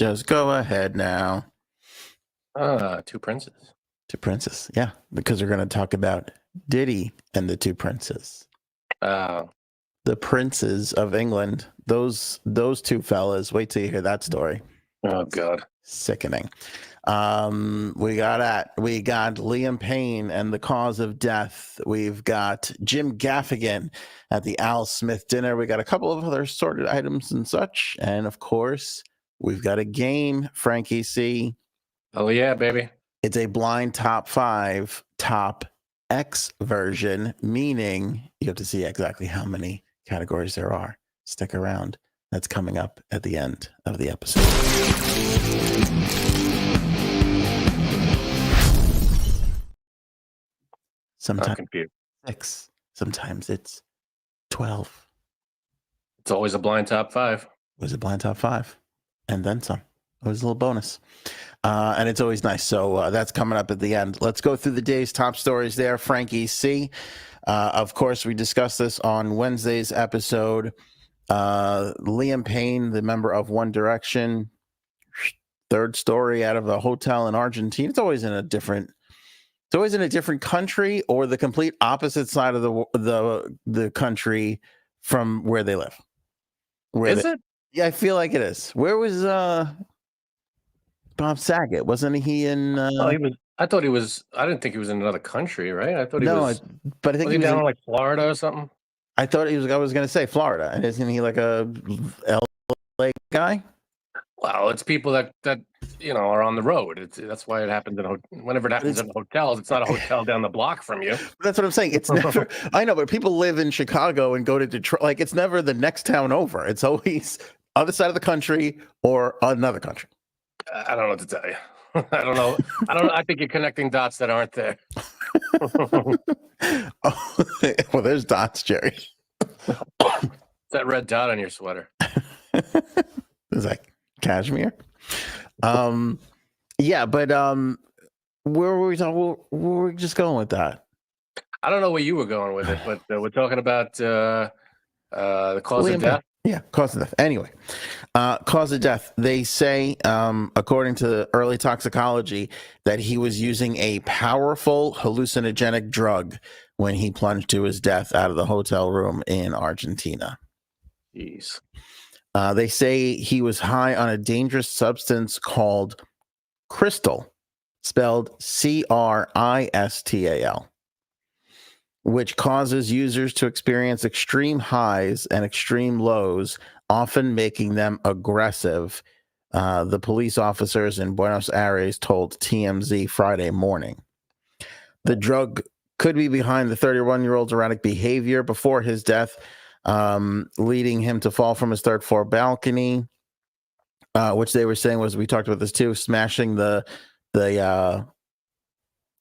Just go ahead now. Two Princes. Two Princes, yeah, because we're going to talk about Diddy and the Two Princes. The princes of England. Those two fellas. Wait till you hear that story. Oh God, sickening. We got Liam Payne and the cause of death. We've got Jim Gaffigan at the Al Smith dinner. We got a couple of other sorted items and such, and of course, we've got a game. Frankie C. Oh yeah, baby. It's a blind top 5 top X version, meaning you have to see exactly how many categories there are. Stick around. That's coming up at the end of the episode. Sometimes it's 6. Sometimes it's 12. It's always a blind top 5. It was a blind top 5. And then some. It was a little bonus. And it's always nice. So that's coming up at the end. Let's go through the day's top stories there. Frankie C. Of course, we discussed this on Wednesday's episode. Liam Payne, the member of One Direction, third story out of a hotel in Argentina. It's always in a different country or the complete opposite side of the country from where they live. Is it? Yeah, I feel like it is. Where was Bob Saget? Wasn't he in? He was. I thought he was. I didn't think he was in another country, right? I thought he was. But I think was he down in like Florida or something. I thought he was. I was going to say Florida, and isn't he like a LA guy? Well, it's people that are on the road. That's why it happens whenever it happens in hotels. It's not a hotel down the block from you. That's what I'm saying. It's never. I know, but people live in Chicago and go to Detroit. Like it's never the next town over. It's always other side of the country or another country. I don't know what to tell you. I don't know. I think you're connecting dots that aren't there. Well, there's dots, Jerry. That red dot on your sweater. Is that cashmere? Yeah, but where were we talking? Where were we just going with that? I don't know where you were going with it, but we're talking about the cause of death. Yeah, cause of death. Anyway, cause of death. They say, according to early toxicology, that he was using a powerful hallucinogenic drug when he plunged to his death out of the hotel room in Argentina. Jeez. They say he was high on a dangerous substance called crystal, spelled Cristal, which causes users to experience extreme highs and extreme lows, often making them aggressive. The police officers in Buenos Aires told TMZ Friday morning. The drug could be behind the 31-year-old's erratic behavior before his death, leading him to fall from his third-floor balcony, which they were saying was, we talked about this too, smashing the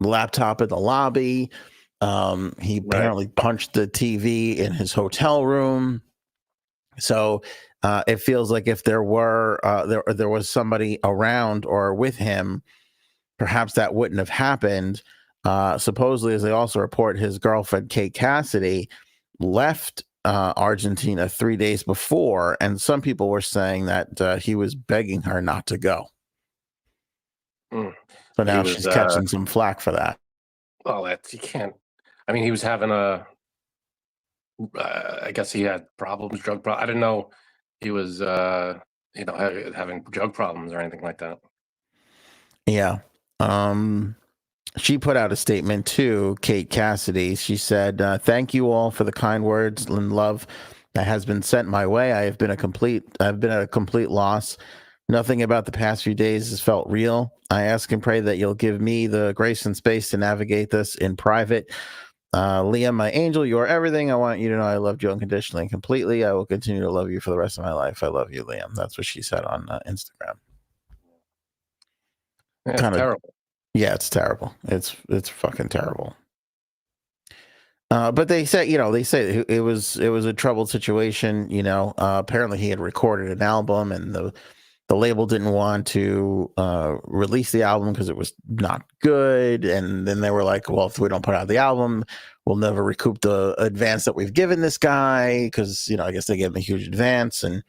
laptop in the lobby. He apparently punched the TV in his hotel room. So it feels like if there were there was somebody around or with him, perhaps that wouldn't have happened. Supposedly, as they also report, his girlfriend Kate Cassidy left Argentina 3 days before, and some people were saying that he was begging her not to go. So now she's catching some flack for that. Well, you can't. I mean, he was having I guess he had problems, drug problems. I didn't know he was, having drug problems or anything like that. Yeah. She put out a statement too, Kate Cassidy. She said, "Thank you all for the kind words and love that has been sent my way. I've been at a complete loss. Nothing about the past few days has felt real. I ask and pray that you'll give me the grace and space to navigate this in private. Liam, my angel, you are everything. I want you to know I loved you unconditionally and completely. I will continue to love you for the rest of my life. I love you, Liam." That's what she said on Instagram. It's terrible. Yeah, it's terrible. It's fucking terrible. But they say it was a troubled situation. Apparently he had recorded an album, and the label didn't want to release the album because it was not good. And then they were like, well, if we don't put out the album, we'll never recoup the advance that we've given this guy, because I guess they gave him a huge advance. And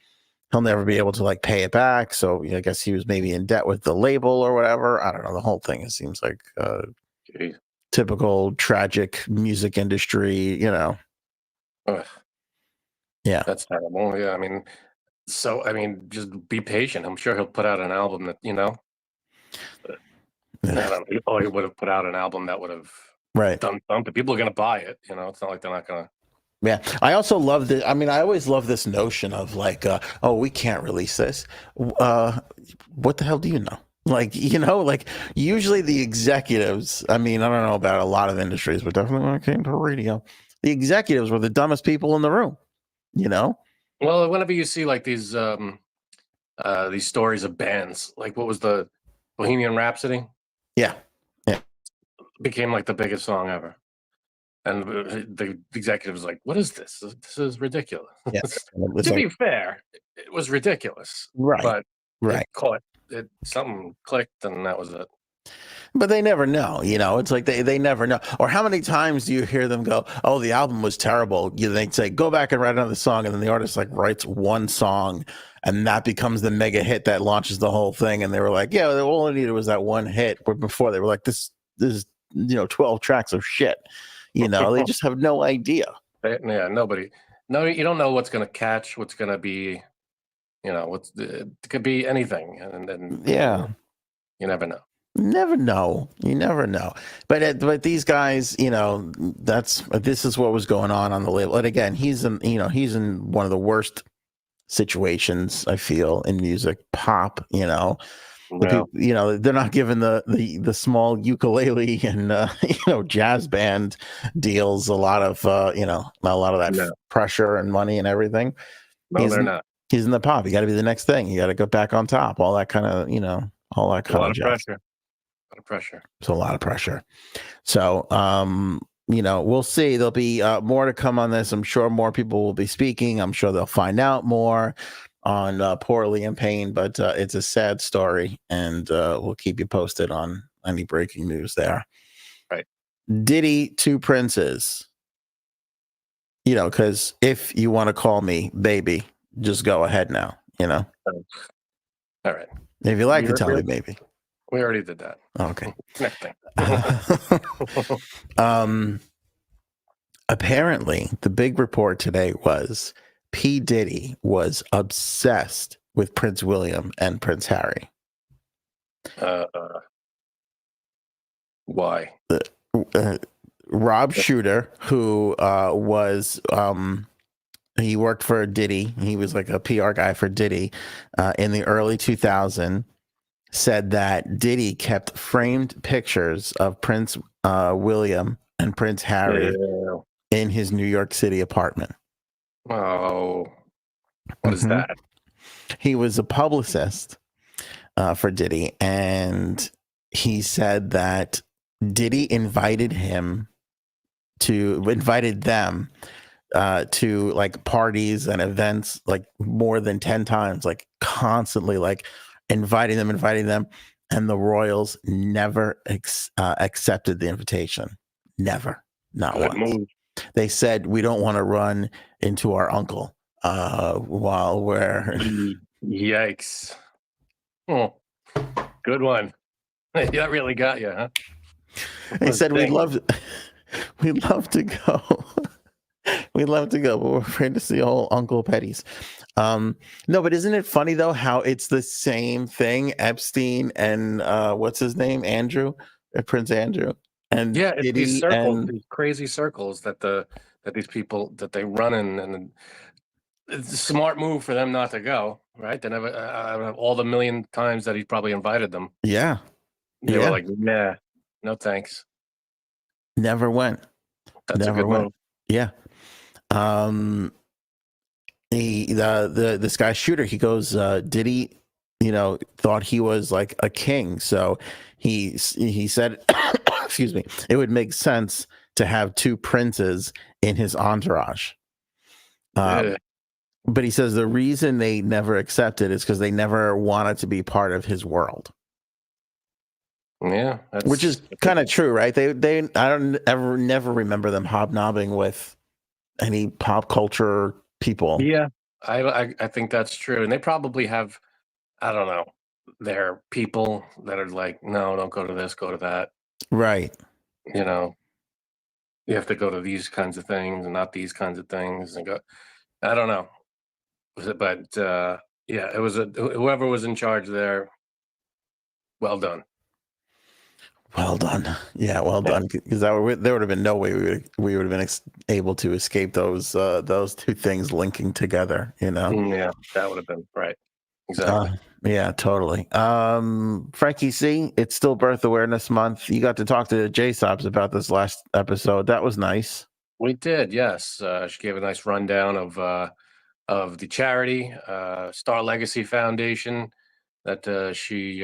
he'll never be able to like pay it back. So I guess he was maybe in debt with the label or whatever. I don't know. The whole thing, it seems like typical tragic music industry, you know. Ugh, Yeah. that's terrible. Yeah, I mean, just be patient. I'm sure he'll put out an album that, I don't know. Oh, he would have put out an album that would have Right. done something. People are going to buy it. It's not like they're not going to. Yeah. I also love the, I mean, I always love this notion of like, oh, we can't release this. What the hell do you know? Like, like usually the executives, I mean, I don't know about a lot of industries, but definitely when it came to radio, the executives were the dumbest people in the room, Well, whenever you see like these stories of bands, like what was the Bohemian Rhapsody? Yeah. Yeah. Became like the biggest song ever. And the executive was like, "What is this? This is ridiculous." Yeah. To be fair, it was ridiculous, right. but right. it caught it. Something clicked, and that was it. But they never know, it's like they never know. Or how many times do you hear them go, oh, the album was terrible? They'd say, go back and write another song. And then the artist like writes one song and that becomes the mega hit that launches the whole thing. And they were like, yeah, all I needed was that one hit. But before they were like, this is, 12 tracks of shit. They just have no idea. Yeah, nobody. No, you don't know what's going to catch, what's going to be, it could be anything. And yeah, you never know. You never know. But these guys, this is what was going on the label. And again, he's in one of the worst situations I feel in music, pop. People, they're not given the small ukulele and jazz band deals a lot of that pressure and money and everything. No, they're not. He's in the pop. You got to be the next thing. You got to go back on top. All that kind of all that kind of pressure. A lot of pressure. It's a lot of pressure. So, we'll see. There'll be more to come on this. I'm sure more people will be speaking. I'm sure they'll find out more on poor Liam Payne, but it's a sad story, and we'll keep you posted on any breaking news there. Right. Diddy, 2 princes. Because if you want to call me baby, just go ahead now. All right. If you like to tell me baby. We already did that. Okay. Next thing. Apparently, the big report today was P. Diddy was obsessed with Prince William and Prince Harry. Why? Rob Shooter, who was he worked for Diddy. He was like a PR guy for Diddy in the early 2000s. Said that Diddy kept framed pictures of Prince William and Prince Harry in his New York City apartment. Oh, what is that? He was a publicist for Diddy, and he said that Diddy invited them to like parties and events like more than 10 times, like constantly, like inviting them, and the Royals never accepted the invitation. Never. Not once. Move. They said, we don't want to run into our uncle while we're... Yikes. Oh, good one. That really got you, huh? They said, we'd love to go. We'd love to go, but we're afraid to see old Uncle Petty's. No, but isn't it funny though how it's the same thing? Epstein and what's his name, Andrew, Prince Andrew, and yeah, it's these circles, these crazy circles that these people that they run in, and it's a smart move for them not to go. Right? They never all the million times that he probably invited them. Yeah, they were like, nah, no thanks. Never went. That's never a good move. Yeah. This guy Shooter, he goes, Diddy, thought he was like a king, so he said, excuse me, it would make sense to have 2 princes in his entourage. But he says the reason they never accepted is because they never wanted to be part of his world. Yeah, which is kind of true, right? They I never remember them hobnobbing with any pop culture people. Yeah, I think that's true, and they probably have, I don't know, their people that are like, no, don't go to this, go to that. Right. You know, you have to go to these kinds of things and not these kinds of things, and go. I don't know, but yeah, it was whoever was in charge there. Well done. Well done. Yeah, well Yeah, done. Because there would have been no way we would have been able to escape those two things linking together. yeah, that would have been right. Uh, Exactly. yeah, totally. Frankie C, it's Stillbirth Awareness Month. You got to talk to J Sobs about this last episode. That was nice. We did, yes. She gave a nice rundown of the charity, Star Legacy Foundation, that she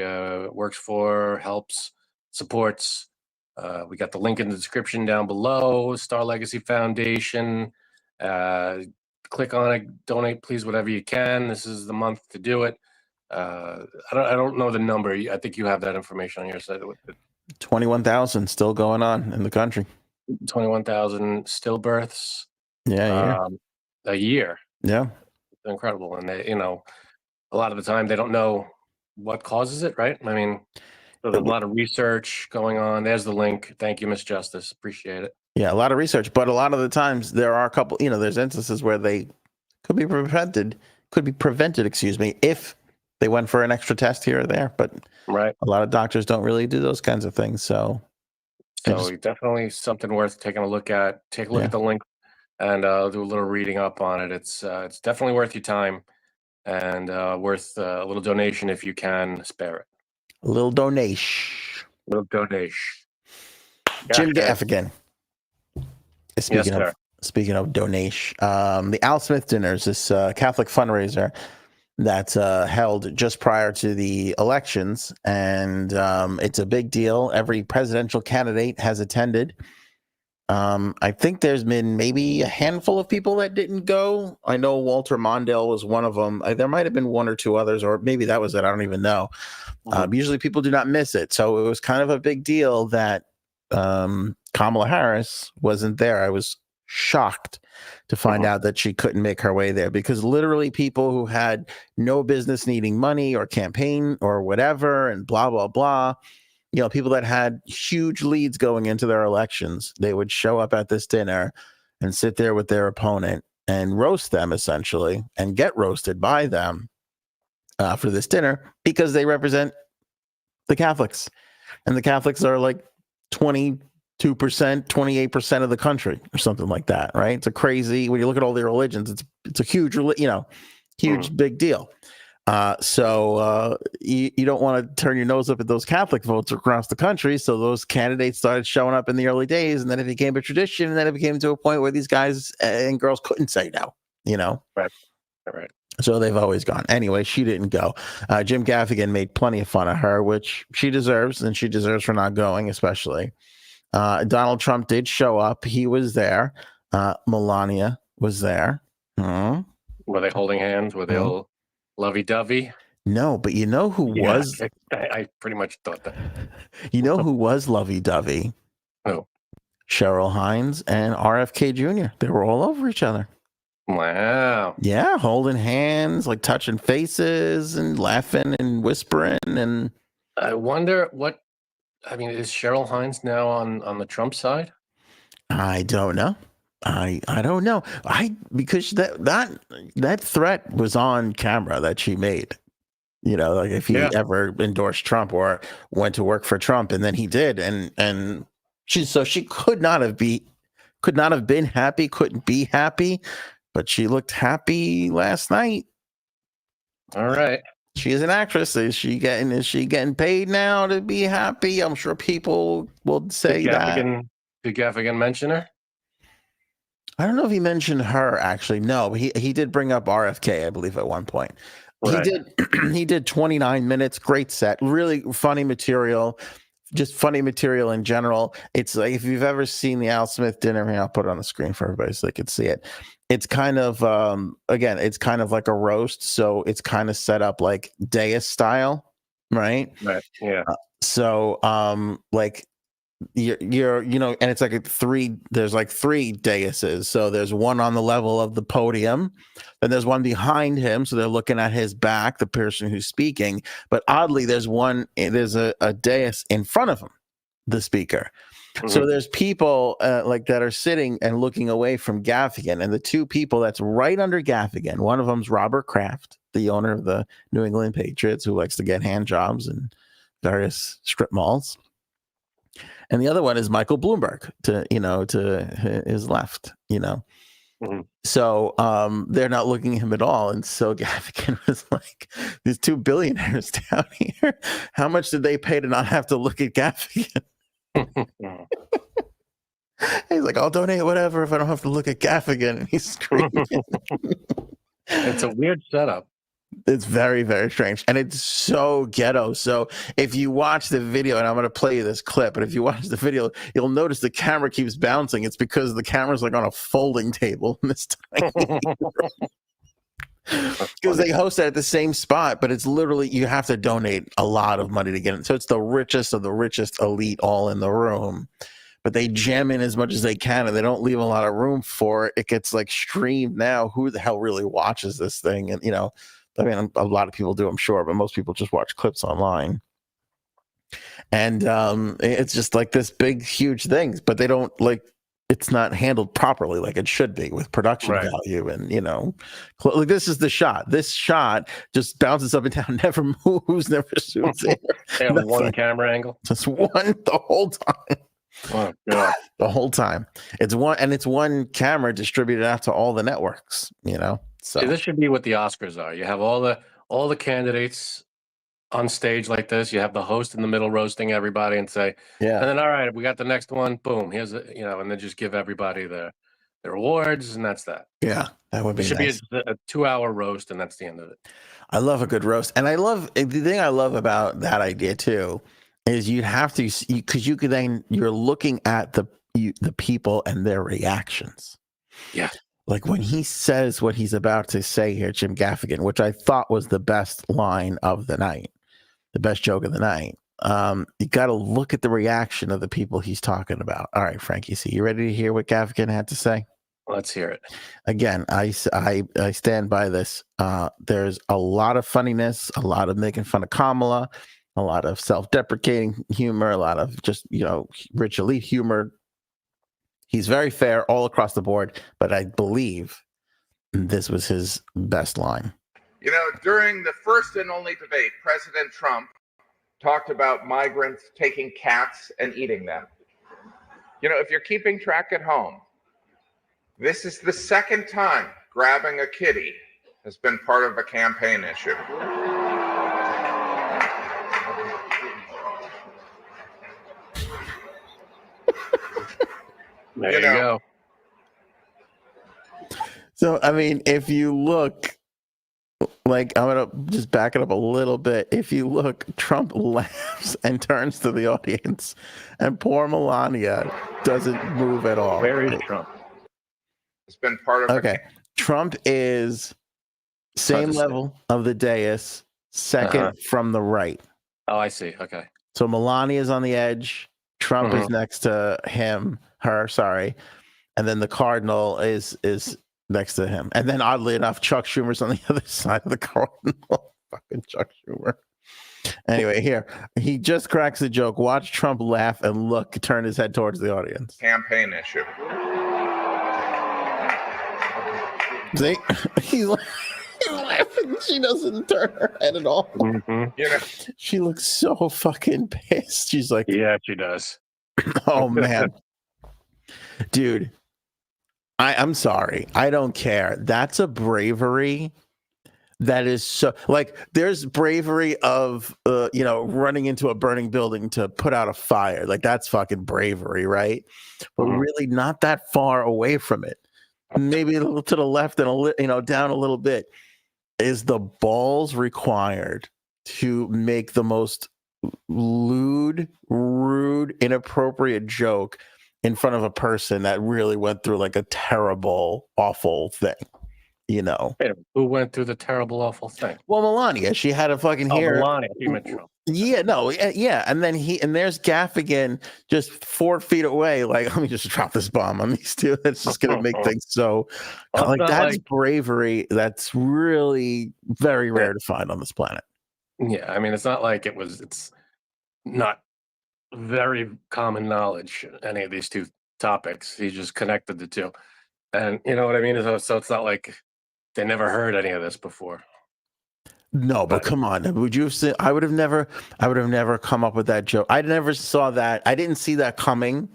works for, helps, supports. We got the link in the description down below. Star Legacy Foundation. Uh, Click on it, donate, please, whatever you can. This is the month to do it. I don't know the number. I think you have that information on your site. 21,000 still going on in the country. 21,000 stillbirths Yeah, a year. yeah. Incredible, and they, a lot of the time they don't know what causes it, right? I mean, so there's a lot of research going on. There's the link. Thank you, Miss Justice. Appreciate it. Yeah, a lot of research, but a lot of the times there are a couple, there's instances where they could be prevented, excuse me, if they went for an extra test here or there. But Right. a lot of doctors don't really do those kinds of things. So Definitely something worth taking a look at. Take a look at the link and do a little reading up on it. It's definitely worth your time and worth a little donation if you can spare it. a little donation. Little donation. Jim Yeah. Gaffigan. Yes, Speaking of donation, the Al Smith dinners, this Catholic fundraiser that's held just prior to the elections, and it's a big deal. Every presidential candidate has attended. I think there's been maybe a handful of people that didn't go. I know Walter Mondale was one of them. There might have been one or two others, or maybe that was it. I don't even know. Usually people do not miss it. So it was kind of a big deal that Kamala Harris wasn't there. I was shocked to find out that she couldn't make her way there, because literally people who had no business needing money or campaign or whatever and blah, blah, blah, people that had huge leads going into their elections, they would show up at this dinner and sit there with their opponent and roast them essentially and get roasted by them for this dinner because they represent the Catholics. And the Catholics are like 22%, 28% of the country or something like that, right? It's a crazy, when you look at all the religions, it's a huge, huge big deal. So you don't want to turn your nose up at those Catholic votes across the country. So those candidates started showing up in the early days, and then it became a tradition, and then it became to a point where these guys and girls couldn't say no, Right. So they've always gone. Anyway, she didn't go. Jim Gaffigan made plenty of fun of her, which she deserves, and she deserves for not going, especially. Donald Trump did show up. He was there. Melania was there. Were they holding hands? Were they all lovey-dovey? No, but you know who was? I pretty much thought that. You know who was lovey-dovey? Oh. Cheryl Hines and RFK Jr. They were all over each other. Wow. Yeah, holding hands, like touching faces and laughing and whispering. And I wonder is Cheryl Hines now on the Trump side? I don't know. I don't know. Because that threat was on camera that she made. Like if he ever endorsed Trump or went to work for Trump, and then he did, and she could not have been happy, couldn't be happy, but she looked happy last night. All right. She is an actress. Is she getting paid now to be happy? I'm sure people will say that. Did Gaffigan mention her? I don't know if he mentioned her, actually. No, but he did bring up RFK, I believe, at one point. Right. He did 29 minutes. Great set. Really funny material. Just funny material in general. It's like, if you've ever seen the Al Smith dinner, I'll put it on the screen for everybody so they can see it. It's kind of, again, it's kind of like a roast. So it's kind of set up like Deus style, right? Right. Yeah. So like you're and it's like there's like three daises. So there's one on the level of the podium, then there's one behind him, so they're looking at his back, the person who's speaking. But oddly, there's a dais in front of him, the speaker. So there's people like that are sitting and looking away from Gaffigan, and the two people that's right under Gaffigan, one of them's Robert Kraft, the owner of the New England Patriots, who likes to get hand jobs in various strip malls. And the other one is Michael Bloomberg to his left, So they're not looking at him at all. And so Gaffigan was like, these two billionaires down here, how much did they pay to not have to look at Gaffigan? He's like, I'll donate whatever if I don't have to look at Gaffigan. And he's screaming. It's a weird setup. It's very, very strange. And it's so ghetto. So if you watch the video, and I'm going to play you this clip, but if you watch the video, you'll notice the camera keeps bouncing. It's because the camera's like on a folding table in this tiny because they host it at the same spot, but it's literally, you have to donate a lot of money to get it. So it's the richest of the richest elite all in the room, but they jam in as much as they can and they don't leave a lot of room for it. It gets like streamed now. Who the hell really watches this thing? And, I mean, a lot of people do, I'm sure, but most people just watch clips online. And it's just like this big, huge thing, but they don't it's not handled properly like it should be with production value. And, like this is the shot. This shot just bounces up and down, never moves, never shoots in. They have one camera angle. Just one the whole time. Oh, God. The whole time. It's one camera distributed out to all the networks, So See, this should be what the Oscars are. You have all the candidates on stage like this. You have the host in the middle roasting everybody and say, yeah. And then, all right, we got the next one. Boom. Here's and then just give everybody their awards, and that's that. Yeah, that would be. It should nice. be a 2-hour roast, and that's the end of it. I love a good roast, and the thing I love about that idea too is you'd have to, because you're looking at the people and their reactions. Yeah. Like when he says what he's about to say here, Jim Gaffigan, which I thought was the best line of the night, the best joke of the night. You got to look at the reaction of the people he's talking about. All right, Frankie, so you ready to hear what Gaffigan had to say? Let's hear it. Again, I stand by this. There's a lot of funniness, a lot of making fun of Kamala, a lot of self-deprecating humor, a lot of just, rich elite humor. He's very fair all across the board, but I believe this was his best line. During the first and only debate, President Trump talked about migrants taking cats and eating them. If you're keeping track at home, this is the second time grabbing a kitty has been part of a campaign issue. There you go. So, I mean, if you look, I'm going to just back it up a little bit. If you look, Trump laughs and turns to the audience, and poor Melania doesn't move at all. Where is Trump? It's been part of. Okay. Trump is same level of the dais, second from the right. Oh, I see. Okay. So Melania is on the edge. Trump is next to her, and then the cardinal is next to him, and then oddly enough, Chuck Schumer's on the other side of the cardinal. Fucking Chuck Schumer. Anyway, here he just cracks a joke. Watch Trump laugh and turn his head towards the audience. Campaign issue. See, he's laughing. She doesn't turn her head at all. She looks so fucking pissed. She's like, yeah, she does. Oh man, dude, I'm sorry. I don't care. That's a bravery that is so, there's bravery of running into a burning building to put out a fire. That's fucking bravery, right? But really not that far away from it. Maybe a little to the left and down a little bit is the balls required to make the most lewd, rude, inappropriate joke in front of a person that really went through a terrible, awful thing. you know. Who went through the terrible, awful thing? Well, Melania, she had a fucking Oh, hair. Melania. You meant Trump. Yeah, no, yeah, and then there's Gaffigan just 4 feet away. Like, let me just drop this bomb on these two. That's just gonna make things so. Well, like that's bravery. That's really very rare to find on this planet. Yeah, I mean, it's not like it's not very common knowledge, any of these two topics. He just connected the two. And you know what I mean? So it's not like they never heard any of this before. No, but come on. Would you have seen? I would have never come up with that joke. I never saw that. I didn't see that coming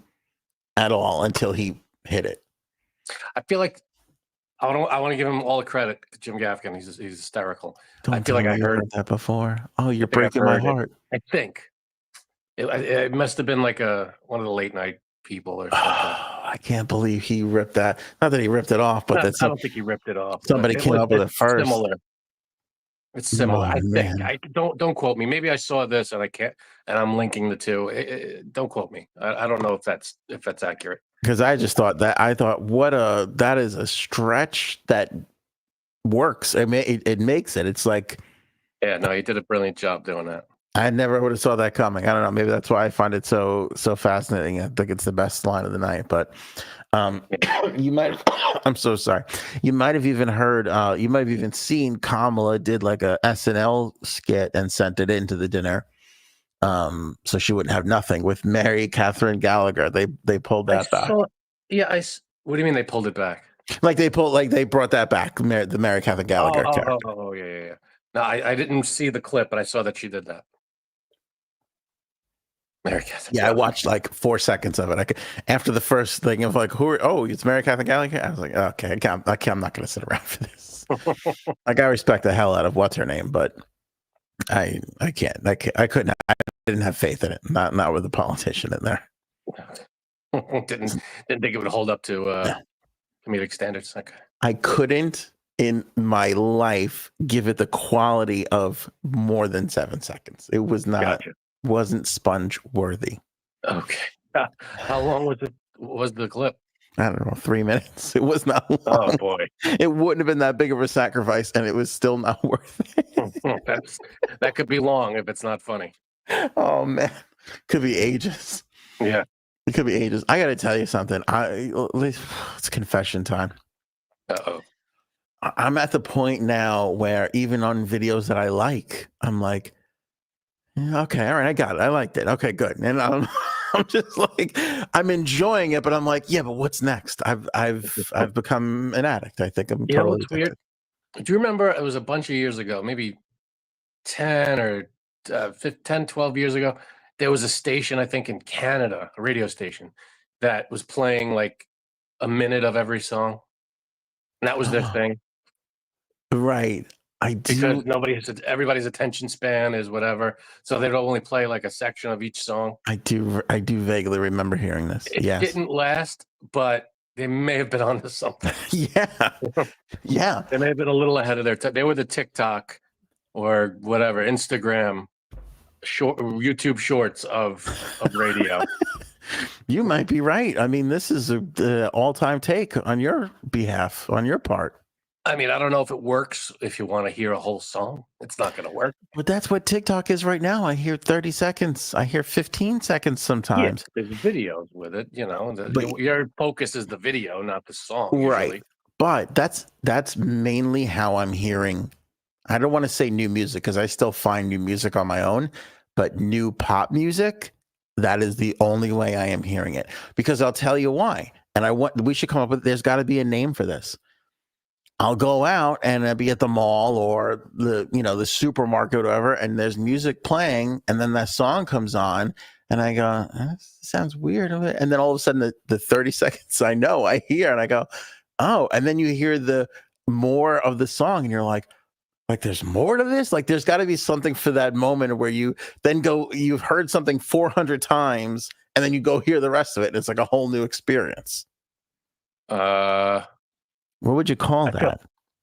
at all until he hit it. I feel like I want to give him all the credit to Jim Gaffigan. He's hysterical. I feel like I heard that before. Oh, you're breaking my heart. I think it must have been like one of the late night people or something. I can't believe he ripped that. Not that he ripped it off, but I don't think he ripped it off. Somebody came up with it first. Similar. It's similar. Oh, I think. Don't quote me. Maybe I saw this and I can't, and I'm linking the two. Don't quote me. I don't know if that's accurate. Because I just thought that that is a stretch that works. I mean, it makes it. It's like, yeah, no, he did a brilliant job doing that. I never would have saw that coming. I don't know. Maybe that's why I find it so fascinating. I think it's the best line of the night. But you might. I'm so sorry. You might have even heard. You might have even seen Kamala did like a SNL skit and sent it into the dinner. So she wouldn't have nothing with Mary Catherine Gallagher. They pulled that back. What do you mean they pulled it back? They brought that back. The Mary Catherine Gallagher character. Oh, yeah. No, I didn't see the clip, but I saw that she did that. Mary Catherine. Yeah, I watched like 4 seconds of it. After the first thing of like, it's Mary Catherine Gallagher. I was like, okay, I'm not going to sit around for this. Like, I respect the hell out of what's her name, but I can't. I couldn't. I didn't have faith in it. Not with the politician in there. didn't think it would hold up to comedic standards. Okay. I couldn't in my life give it the quality of more than 7 seconds. It was not. Gotcha. Wasn't sponge worthy. Okay. How long was the clip? I don't know, 3 minutes. It was not long. Oh boy. It wouldn't have been that big of a sacrifice, and it was still not worth it. That could be long if it's not funny. Oh man. Could be ages. Yeah. It could be ages. I gotta tell you something. It's confession time. Uh-oh. I'm at the point now where even on videos that I like, I'm like, okay, all right, I got it. I liked it. Okay, good. And I'm just like, I'm enjoying it, but I'm like, yeah, but what's next? I've become an addict. I think I'm totally addicted. Weird. Do you remember it was a bunch of years ago, maybe 10 or 12 years ago, there was a station, I think in Canada, a radio station that was playing like a minute of every song. And that was their thing. Right. I do. Because everybody's attention span is whatever, so they'd only play like a section of each song. I do vaguely remember hearing this. It didn't last, but they may have been onto something. Yeah. They may have been a little ahead of their time. They were the TikTok or whatever, Instagram, YouTube shorts of radio. You might be right. I mean, this is the all-time take on your behalf, on your part. I mean, I don't know if it works if you want to hear a whole song. It's not going to work. But that's what TikTok is right now. I hear 30 seconds. I hear 15 seconds sometimes. Yeah, there's videos with it, but your focus is the video, not the song. Right. Usually. But that's mainly how I'm hearing. I don't want to say new music because I still find new music on my own, but new pop music, that is the only way I am hearing it. Because I'll tell you why. And we should come up with, there's got to be a name for this. I'll go out and I'll be at the mall or the supermarket or whatever, and there's music playing, and then that song comes on, and I go, this sounds weird. And then all of a sudden, the 30 seconds I hear, and I go, oh, and then you hear the more of the song, and you're like there's more to this? Like there's got to be something for that moment where you then you've heard something 400 times, and then you go hear the rest of it, and it's like a whole new experience. What would you call that?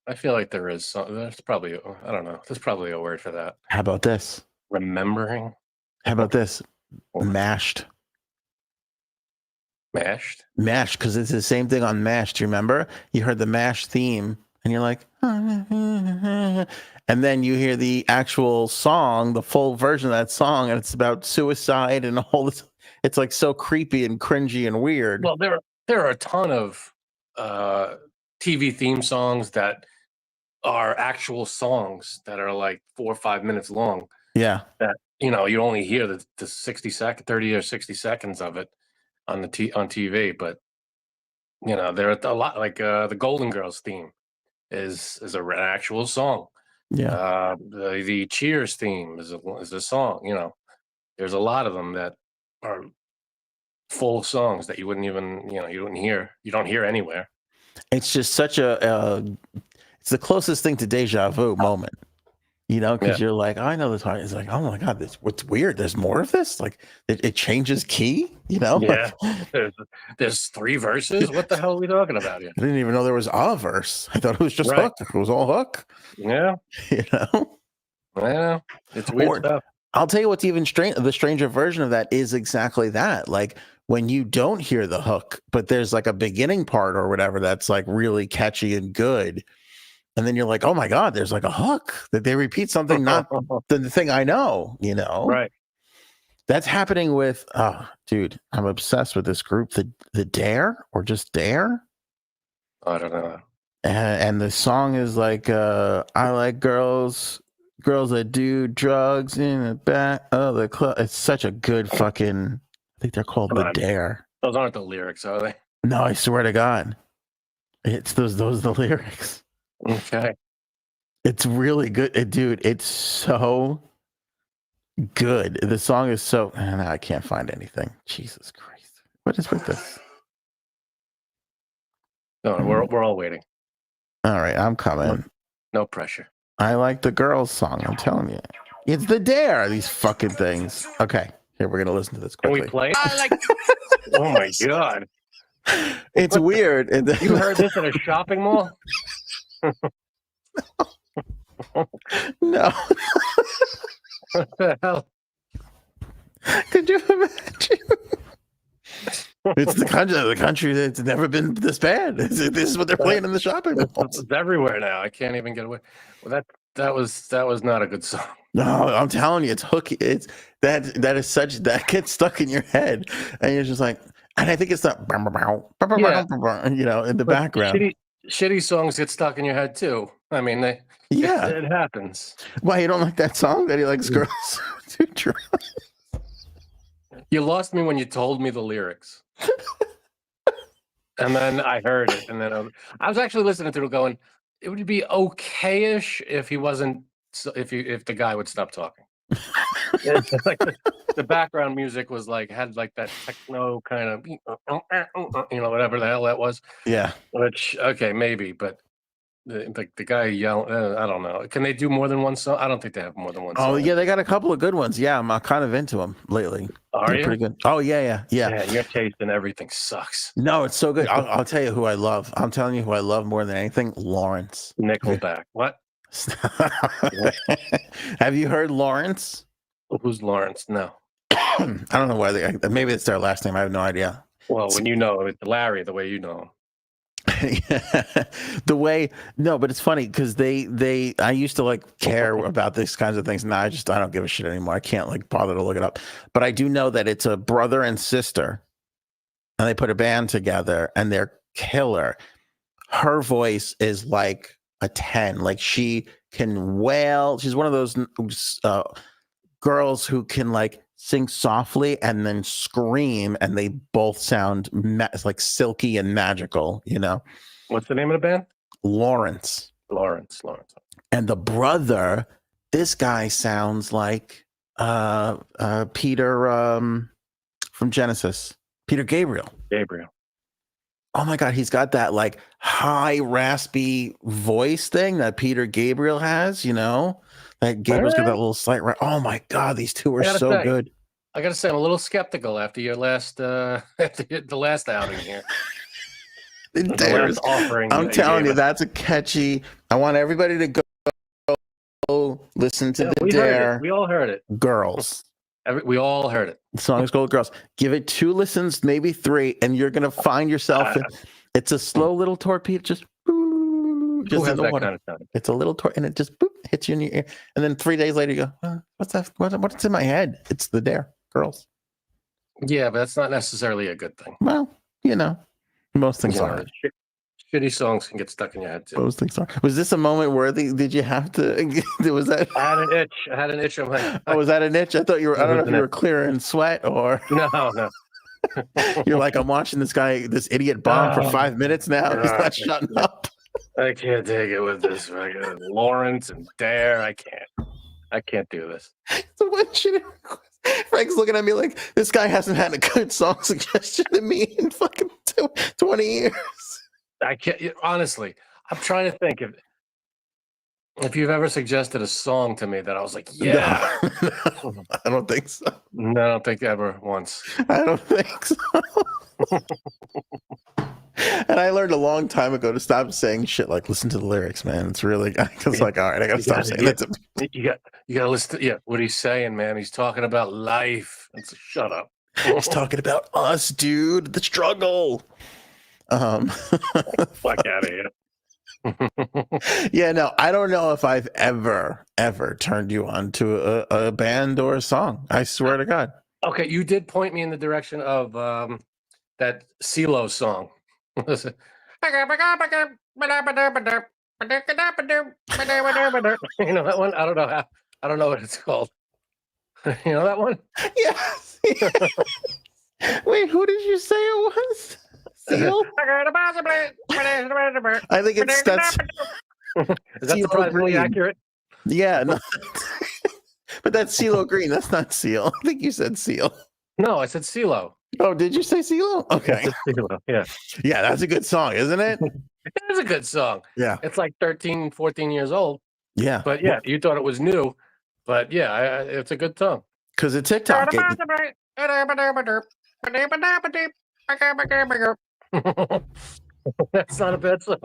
I feel like there is some. There's probably, I don't know. There's probably a word for that. How about this? Remembering. How about this? Mashed. Mashed? Mashed, because it's the same thing on MASH. Do you remember? You heard the MASH theme, and you're like, and then you hear the actual song, the full version of that song, and it's about suicide and all this. It's like so creepy and cringy and weird. Well, there are a ton of TV theme songs that are actual songs that are like 4 or 5 minutes long. Yeah. That you only hear the 30 or 60 seconds of it on on TV, but there are a lot like the Golden Girls theme is an actual song. Yeah. The Cheers theme is a song. There's a lot of them that are full songs that you wouldn't even you don't hear anywhere. It's just such it's the closest thing to deja vu moment, because you're like, I know this part. It's like, oh my God, what's weird. There's more of this. Like it changes key, Yeah. There's 3 verses. What the hell are we talking about here? I didn't even know there was a verse. I thought it was just Right. hook. It was all hook. Yeah. Yeah. It's weird stuff. I'll tell you what's even the stranger version of that is exactly that. Like when you don't hear the hook, but there's like a beginning part or whatever that's like really catchy and good. And then you're like, oh my God, there's like a hook that they repeat something, not the thing I know, Right. That's happening with, dude, I'm obsessed with this group, the Dare or just Dare. I don't know. And the song is like, I like girls that do drugs in the back of the club. It's such a good fucking, I think they're called the Dare. Those aren't the lyrics, are they? No, I swear to God. It's those the lyrics. Okay. It's really good. Dude, it's so good. The song is so, I can't find anything. Jesus Christ. What is with this? No, we're all waiting. All right, I'm coming. No pressure. I like the girls song, I'm telling you. It's the Dare, these fucking things. Okay, here, we're going to listen to this quickly. Can we play it? Oh my God. It's weird. You heard this at a shopping mall? No. What the hell? Could you imagine? It's the country that's never been this bad. This is what they're playing in the shopping malls. It's everywhere now. I can't even get away. Well, that was not a good song. No, I'm telling you, it's hooky. It's that gets stuck in your head, and you're just like, and I think it's that, in the background. Shitty songs get stuck in your head too. I mean, it happens. Why, you don't like that song that he likes girls to drugs? You lost me when you told me the lyrics. And then I heard it, and then I was actually listening to it going, it would be okay-ish if he wasn't, if the guy would stop talking. Like the background music was had that techno kind of, whatever the hell that was. Yeah. Which, okay, maybe, but the guy yelling, I don't know. Can they do more than one song? I don't think they have more than one song. Oh, yeah, they got a couple of good ones. Yeah, I'm kind of into them lately. Are you? Pretty good. Oh, yeah. Yeah, your taste in everything sucks. No, it's so good. I'll tell you who I love. I'm telling you who I love more than anything. Lawrence. Nickelback. What? Have you heard Lawrence? Who's Lawrence? No. I don't know why maybe it's their last name. I have no idea. Well, when you know it's Larry, the way you know him. But it's funny because I used to care about these kinds of things. Now I don't give a shit anymore. I can't bother to look it up, but I do know that it's a brother and sister, and they put a band together, and they're killer. Her voice is like a 10. Like she can wail. She's one of those girls who can sing softly and then scream, and they both sound silky and magical. What's the name of the band? Lawrence. And the brother, this guy sounds like Peter from Genesis, Peter Gabriel. Oh my God, he's got that high raspy voice thing that Peter Gabriel has, that Gabriel's got that little slight. Oh my God, these two are so good. I gotta say, I'm a little skeptical after your last the last outing here. I'm telling you, that's a catchy. I want everybody to go listen to the Dare. We all heard it. Girls. We all heard it. The song is called Girls. Give it 2 listens, maybe 3, and you're gonna find yourself. It's a slow little torpedo, just just Who has in the that water. kind of time? It's a little toy, and it just boop, hits you in your ear. And then 3 days later, you go, what's that? What's in my head? It's the Dare girls. Yeah, but that's not necessarily a good thing. Well, most things are. Shitty songs can get stuck in your head too. Most things are. Was this a moment worthy? Did you have to? Was that? I had an itch. I'm like, Oh, was that an itch? I thought you were. I don't know if you were clearing sweat or. No. You're like, I'm watching this idiot bomb for 5 minutes now. He's not shutting up. I can't take it with this Lawrence and Dare. I can't do this. So what shit? Frank's looking at me like this guy hasn't had a good song suggestion to me in fucking 20 years. I can't. Honestly, I'm trying to think if you've ever suggested a song to me that I was like, yeah. No, I don't think so. No, I don't think ever once. I don't think so. And I learned a long time ago to stop saying shit like listen to the lyrics, man. It's really it's like, all right, I gotta stop saying that. You gotta listen to what he's saying, man. He's talking about life. Shut up. He's talking about us, dude. The struggle. Fuck out of here. Yeah, no, I don't know if I've ever turned you on to a band or a song. I swear to God. Okay, you did point me in the direction of that CeeLo song. Listen. You know that one? I don't know what it's called. You know that one? Yes. Wait, who did you say it was? Seal? I think that's. Is that surprisingly accurate? Yeah, no. But that's CeeLo Green. That's not Seal. I think you said Seal. No, I said CeeLo. Oh, did you say CeeLo? Okay. CeeLo, yeah. Yeah, that's a good song, isn't it? It is a good song. Yeah. It's like 13, 14 years old. Yeah. But yeah, you thought it was new. But yeah, it's a good song. Because of TikTok. That's not a bad song.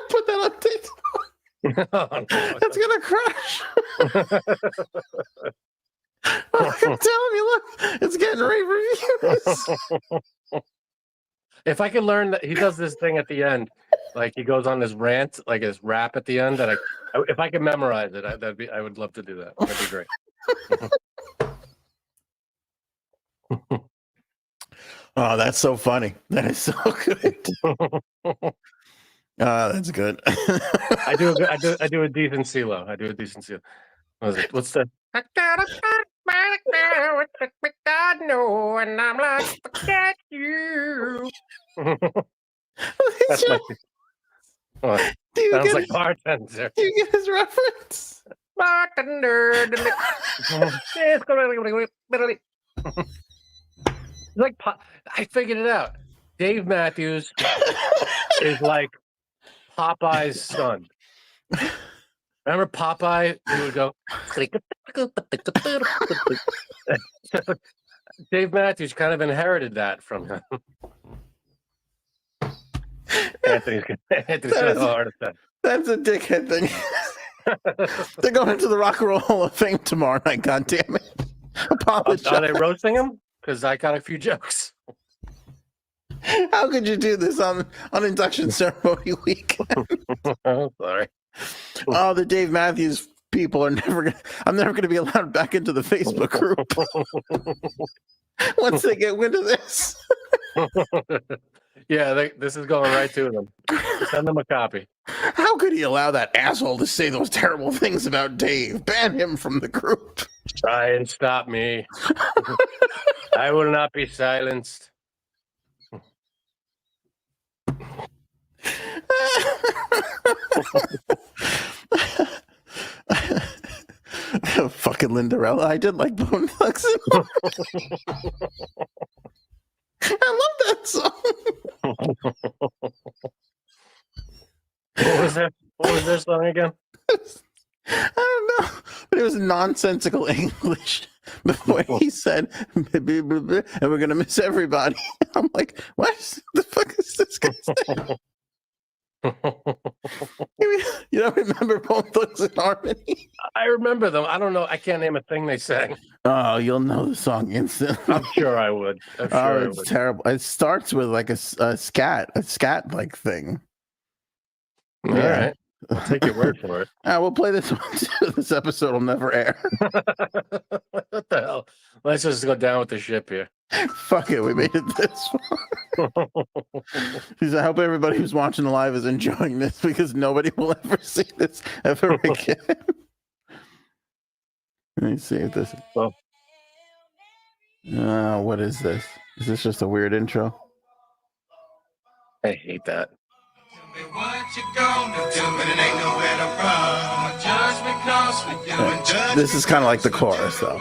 Put that on TikTok. No. That's gonna crush. I'm telling you, look, it's getting rave reviews. If I could learn that he does this thing at the end, like he goes on this rant, like his rap at the end, that if I could memorize it, I would love to do that. That'd be great. Oh, that's so funny. That is so good. That's good. I do a decent CeeLo. I do a decent CeeLo. What's the? I got a God no, and I'm like, forget you. That's my. Sounds like bartender. Do you get his reference? Bartender. Like I figured it out. Dave Matthews is like Popeye's son. Remember Popeye? He would go. Dave Matthews kind of inherited that from him. Anthony's got a heart attack. That's a dickhead thing. They're going into the Rock and Roll Hall of Fame tomorrow night. God damn it! Apologize. Are they roasting him? Because I got a few jokes. How could you do this on induction ceremony week? Oh, sorry. Oh, the Dave Matthews people are I'm never gonna be allowed back into the Facebook group. Once they get wind of this. Yeah, this is going right to them. Send them a copy. How could he allow that asshole to say those terrible things about Dave? Ban him from the group. Try and stop me. I will not be silenced. Fucking Lindarella. I did like Bone Thugs. I love that song. What was their song again? I don't know, but it was nonsensical English before he said, and we're gonna miss everybody. I'm like, what the fuck is this guy saying? You don't remember Bone Thugs and Harmony? I remember them. I don't know. I can't name a thing they sang. Oh, you'll know the song instantly. I'm sure I would. It's terrible. It starts with like a scat like thing. All right. I'll take your word for it. We'll play this one too. This episode will never air. What the hell? Let's just go down with the ship here. Fuck it, we made it this far. I hope everybody who's watching the live is enjoying this because nobody will ever see this ever again. Let me see if this. Well, what is this? Is this just a weird intro? I hate that. This is kind of like the chorus, though.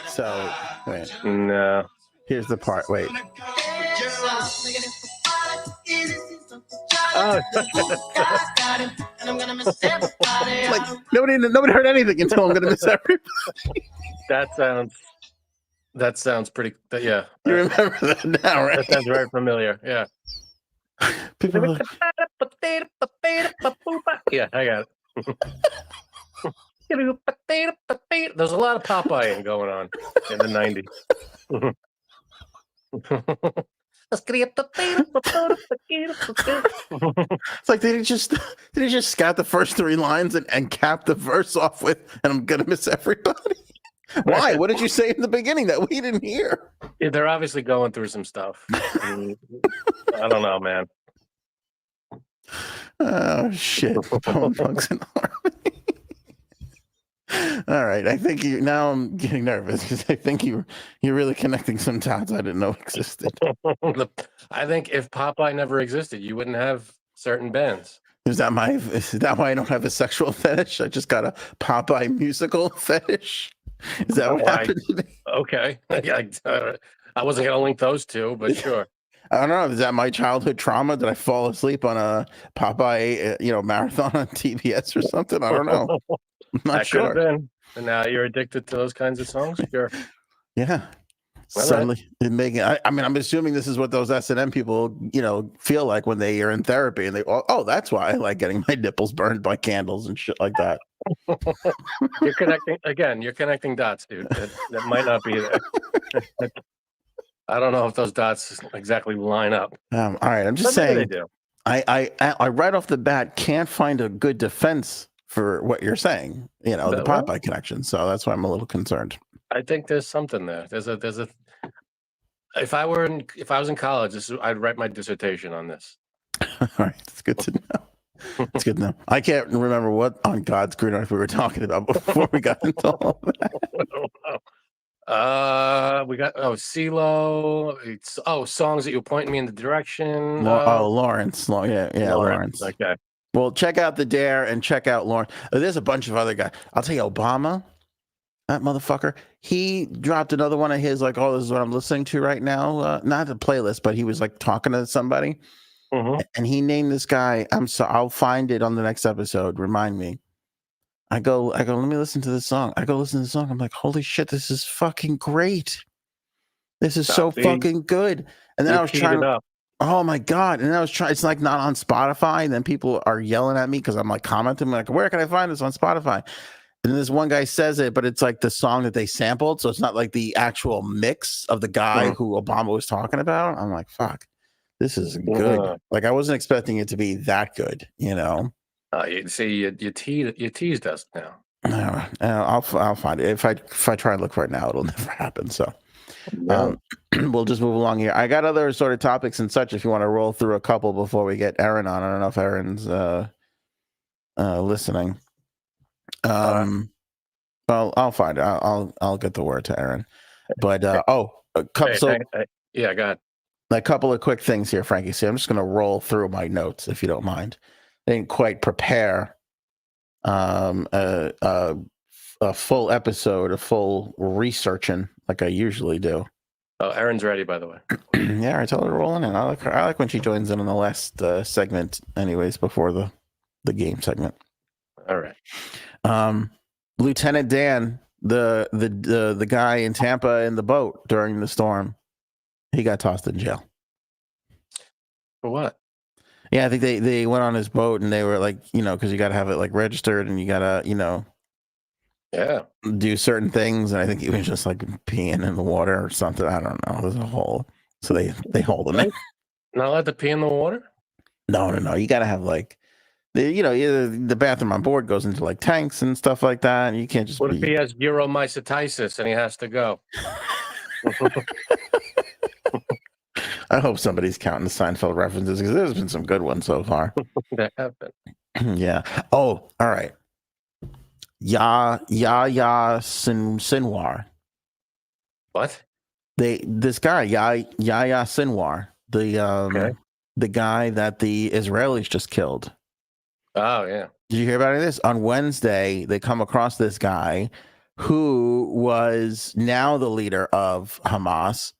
So, wait. No. Here's the part. Wait. Oh. Like nobody heard anything until I'm gonna miss everybody. That sounds pretty. Yeah. You remember that now, right? That sounds very familiar. Yeah. People are like, Yeah, I got it. There's a lot of Popeye going on in the 90s. it's like did he just scout the first three lines and cap the verse off with and I'm gonna miss everybody? Why? What did you say in the beginning that we didn't hear? Yeah, they're obviously going through some stuff. I don't know, man. Oh shit. Bone Thugs and Harmony. All right. I think now I'm getting nervous because I think you're really connecting some dots I didn't know existed. I think if Popeye never existed, you wouldn't have certain bands. Is that why I don't have a sexual fetish? I just got a Popeye musical fetish. Is that what happened to me? Okay. I wasn't going to link those two, but sure. I don't know. Is that my childhood trauma? Did I fall asleep on a Popeye, marathon on TBS or something? I don't know. I'm not sure. Could have been. And now you're addicted to those kinds of songs? Sure. Yeah. Suddenly, I'm assuming this is what those S&M people, feel like when they are in therapy and they, that's why I like getting my nipples burned by candles and shit like that. You're connecting dots, dude. That might not be there. I don't know if those dots exactly line up. All right. I'm just saying, they do. I right off the bat can't find a good defense for what you're saying, the Popeye connection. So that's why I'm a little concerned. I think there's something there. There's a. If I was in college, I'd write my dissertation on this. All right, it's good to know. It's good to know. I can't remember what on God's green earth we were talking about before we got into all of that. We got CeeLo. Songs that you're pointing me in the direction. Lawrence. Lawrence. Okay. Well, check out the Dare and check out Lawrence. There's a bunch of other guys. I'll tell you, Obama, that motherfucker. He dropped another one of his, like, this is what I'm listening to right now. Not a playlist, but he was like talking to somebody, and he named this guy. I'll find it on the next episode. Remind me. I go. Let me listen to this song. I go listen to the song. I'm like, holy shit, this is fucking great. This is so fucking good. And then I was trying to. Oh my God. And I was trying, it's like not on Spotify. And then people are yelling at me because I'm like commenting, like, where can I find this on Spotify? And then this one guy says it, but it's like the song that they sampled. So it's not like the actual mix of the guy who Obama was talking about. I'm like, fuck, this is good. Like I wasn't expecting it to be that good, You see, you teased us now. I'll find it. If I try and look for it now, it'll never happen. So we'll just move along here. I got other sort of topics and such if you want to roll through a couple before we get Aaron on. I don't know if Aaron's listening. Well, I'll find it. I'll get the word to Aaron. But a couple go ahead. A couple of quick things here, Frankie. See, I'm just gonna roll through my notes if you don't mind. I didn't quite prepare a full episode, a full researching like I usually do. Oh, Erin's ready, by the way. Yeah, I told her to roll in. I like when she joins in on the last segment, anyways, before the game segment. All right. Lieutenant Dan, the guy in Tampa in the boat during the storm, he got tossed in jail. For what? Yeah, I think they went on his boat and they were like, because you got to have it like registered and you got to, do certain things. And I think he was just like peeing in the water or something. I don't know. There's a hole. So they hold him in. Not allowed to pee in the water? No. You got to have like, the bathroom on board goes into like tanks and stuff like that. And you can't just What if he has uromycetitis and he has to go? I hope somebody's counting the Seinfeld references because there's been some good ones so far. That happened. Yeah. Oh, all right. Yahya Sinwar. What? This guy Yahya Sinwar, the guy that the Israelis just killed. Oh yeah. Did you hear about any of this? On Wednesday, they come across this guy who was now the leader of Hamas.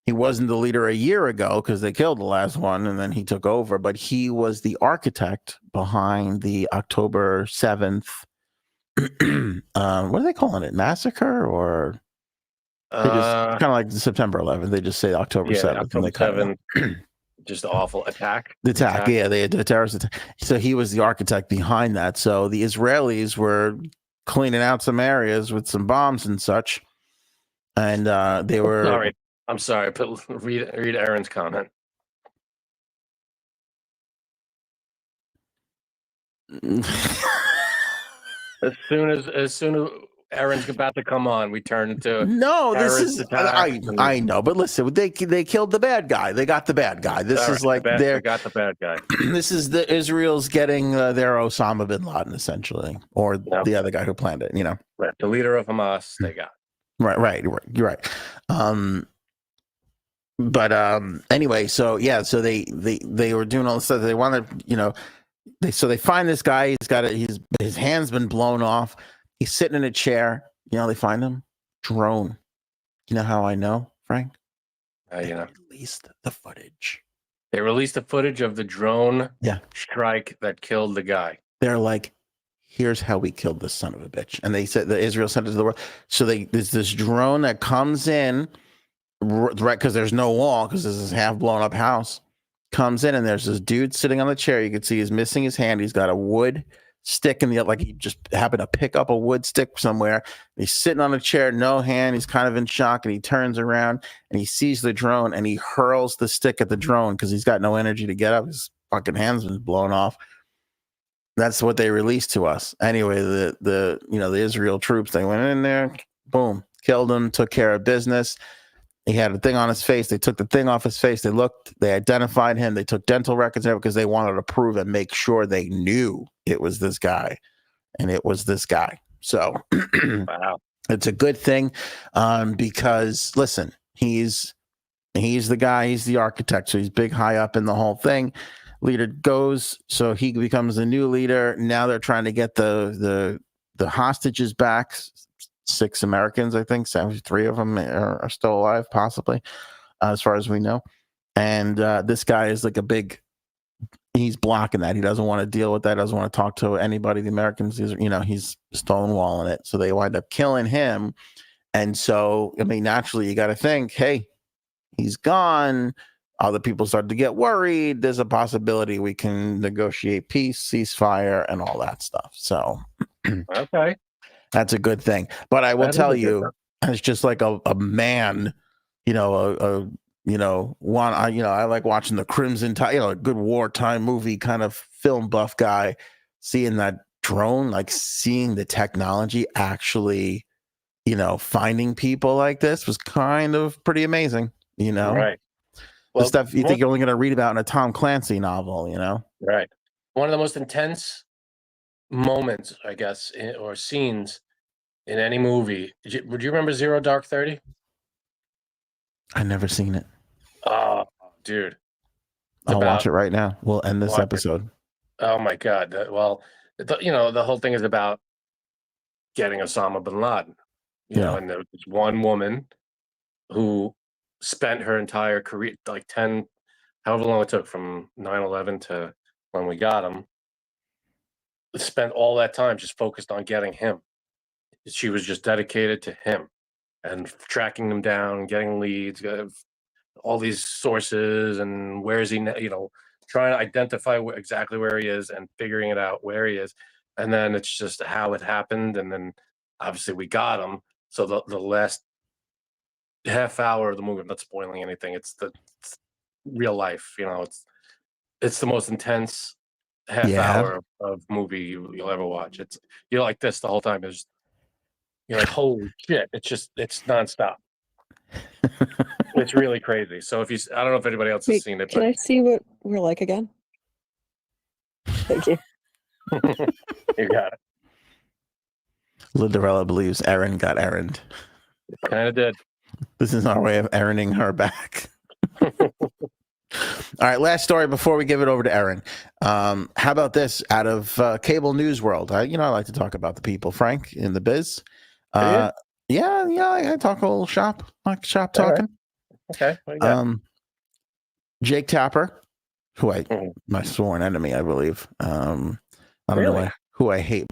He wasn't the leader a year ago because they killed the last one and then he took over, but he was the architect behind the October 7th. What are they calling it? Massacre or they just kind of like September 11th. They just say October 7th. October and they kind 7th. Just awful attack. The attack. Yeah, they had a terrorist attack. So he was the architect behind that. So the Israelis were cleaning out some areas with some bombs and such. And they were. Sorry. I'm sorry. Read Aaron's comment. As soon as Aaron's about to come on, we turn into this is I know, but listen, they killed the bad guy. They got the bad guy. This is like they got the bad guy. This is the Israel's getting their Osama bin Laden essentially, or the other guy who planned it. Right, the leader of Hamas. They got right. You're right. But anyway, so they were doing all this stuff. They wanted, they find this guy. He's got his hand's been blown off. He's sitting in a chair. They find him. Drone. You know how I know, Frank? They released the footage. They released the footage of the drone strike that killed the guy. They're like, here's how we killed this son of a bitch. And they said that Israel sent it to the world. So there's this drone that comes in, right, because there's no wall, because this is half blown up house. Comes in and there's this dude sitting on the chair. You can see he's missing his hand. He's got a wood stick in the, like he just happened to pick up a wood stick somewhere. He's sitting on a chair, no hand. He's kind of in shock, and he turns around and he sees the drone and he hurls the stick at the drone because he's got no energy to get up. His fucking hand's been blown off. That's what they released to us. Anyway, the Israel troops, they went in there, boom, killed him, took care of business. He had a thing on his face. They took the thing off his face. They looked, they identified him. They took dental records because they wanted to prove and make sure they knew it was this guy. And it was this guy. So wow. It's a good thing because, listen, he's the guy. He's the architect. So he's big, high up in the whole thing. Leader goes, so he becomes the new leader. Now they're trying to get the hostages back. 6 Americans, I think, 3 of them are still alive, possibly, as far as we know. And this guy is like he's blocking that. He doesn't want to deal with that. Doesn't want to talk to anybody. The Americans, he's stonewalling it. So they wind up killing him. And so, I mean, naturally, you got to think, hey, he's gone. Other people started to get worried. There's a possibility we can negotiate peace, ceasefire, and all that stuff. So, okay. That's a good thing. But I will tell you, it's just like a man, I like watching the Crimson Tide, a good wartime movie kind of film buff guy, seeing that drone, like seeing the technology actually, finding people like this was kind of pretty amazing, Right. Well, the stuff you think you're only going to read about in a Tom Clancy novel, Right. One of the most intense moments, I guess, or scenes in any movie. Would you remember Zero Dark 30? I've never seen it. Oh, dude. I'll watch it right now. We'll end this episode. Oh my God. Well, the whole thing is about getting Osama bin Laden, and there was one woman who spent her entire career, like 10, however long it took from 9/11 to when we got him, spent all that time just focused on getting him. She was just dedicated to him and tracking them down, getting leads, all these sources, and where is he, trying to identify exactly where he is and figuring it out where he is. And then it's just how it happened. And then obviously we got him. So the last half hour of the movie, I'm not spoiling anything. It's real life, it's it's the most intense half hour of movie you'll ever watch. You're like this the whole time. You're like, holy shit! It's nonstop. It's really crazy. So I don't know if anybody else has seen it, Can but I see what we're like again? Thank you. you got it. Lindarella believes Erin got errand. Kind of did. This is our way of erranding her back. All right, last story before we give it over to Erin. How about this out of cable news world? I like to talk about the people, Frank, in the biz. Yeah, I talk a little shop talking. Okay. What you got? Jake Tapper, who my sworn enemy, I believe. I don't know who I hate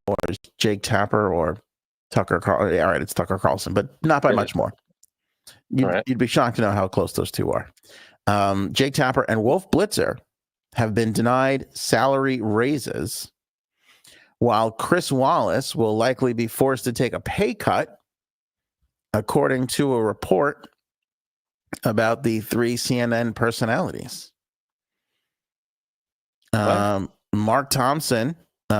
more, is Jake Tapper or Tucker Carlson. All right, it's Tucker Carlson, but not by much more. You'd be shocked to know how close those two are. Jake Tapper and Wolf Blitzer have been denied salary raises, while Chris Wallace will likely be forced to take a pay cut, according to a report about the 3 CNN personalities. Mark Thompson,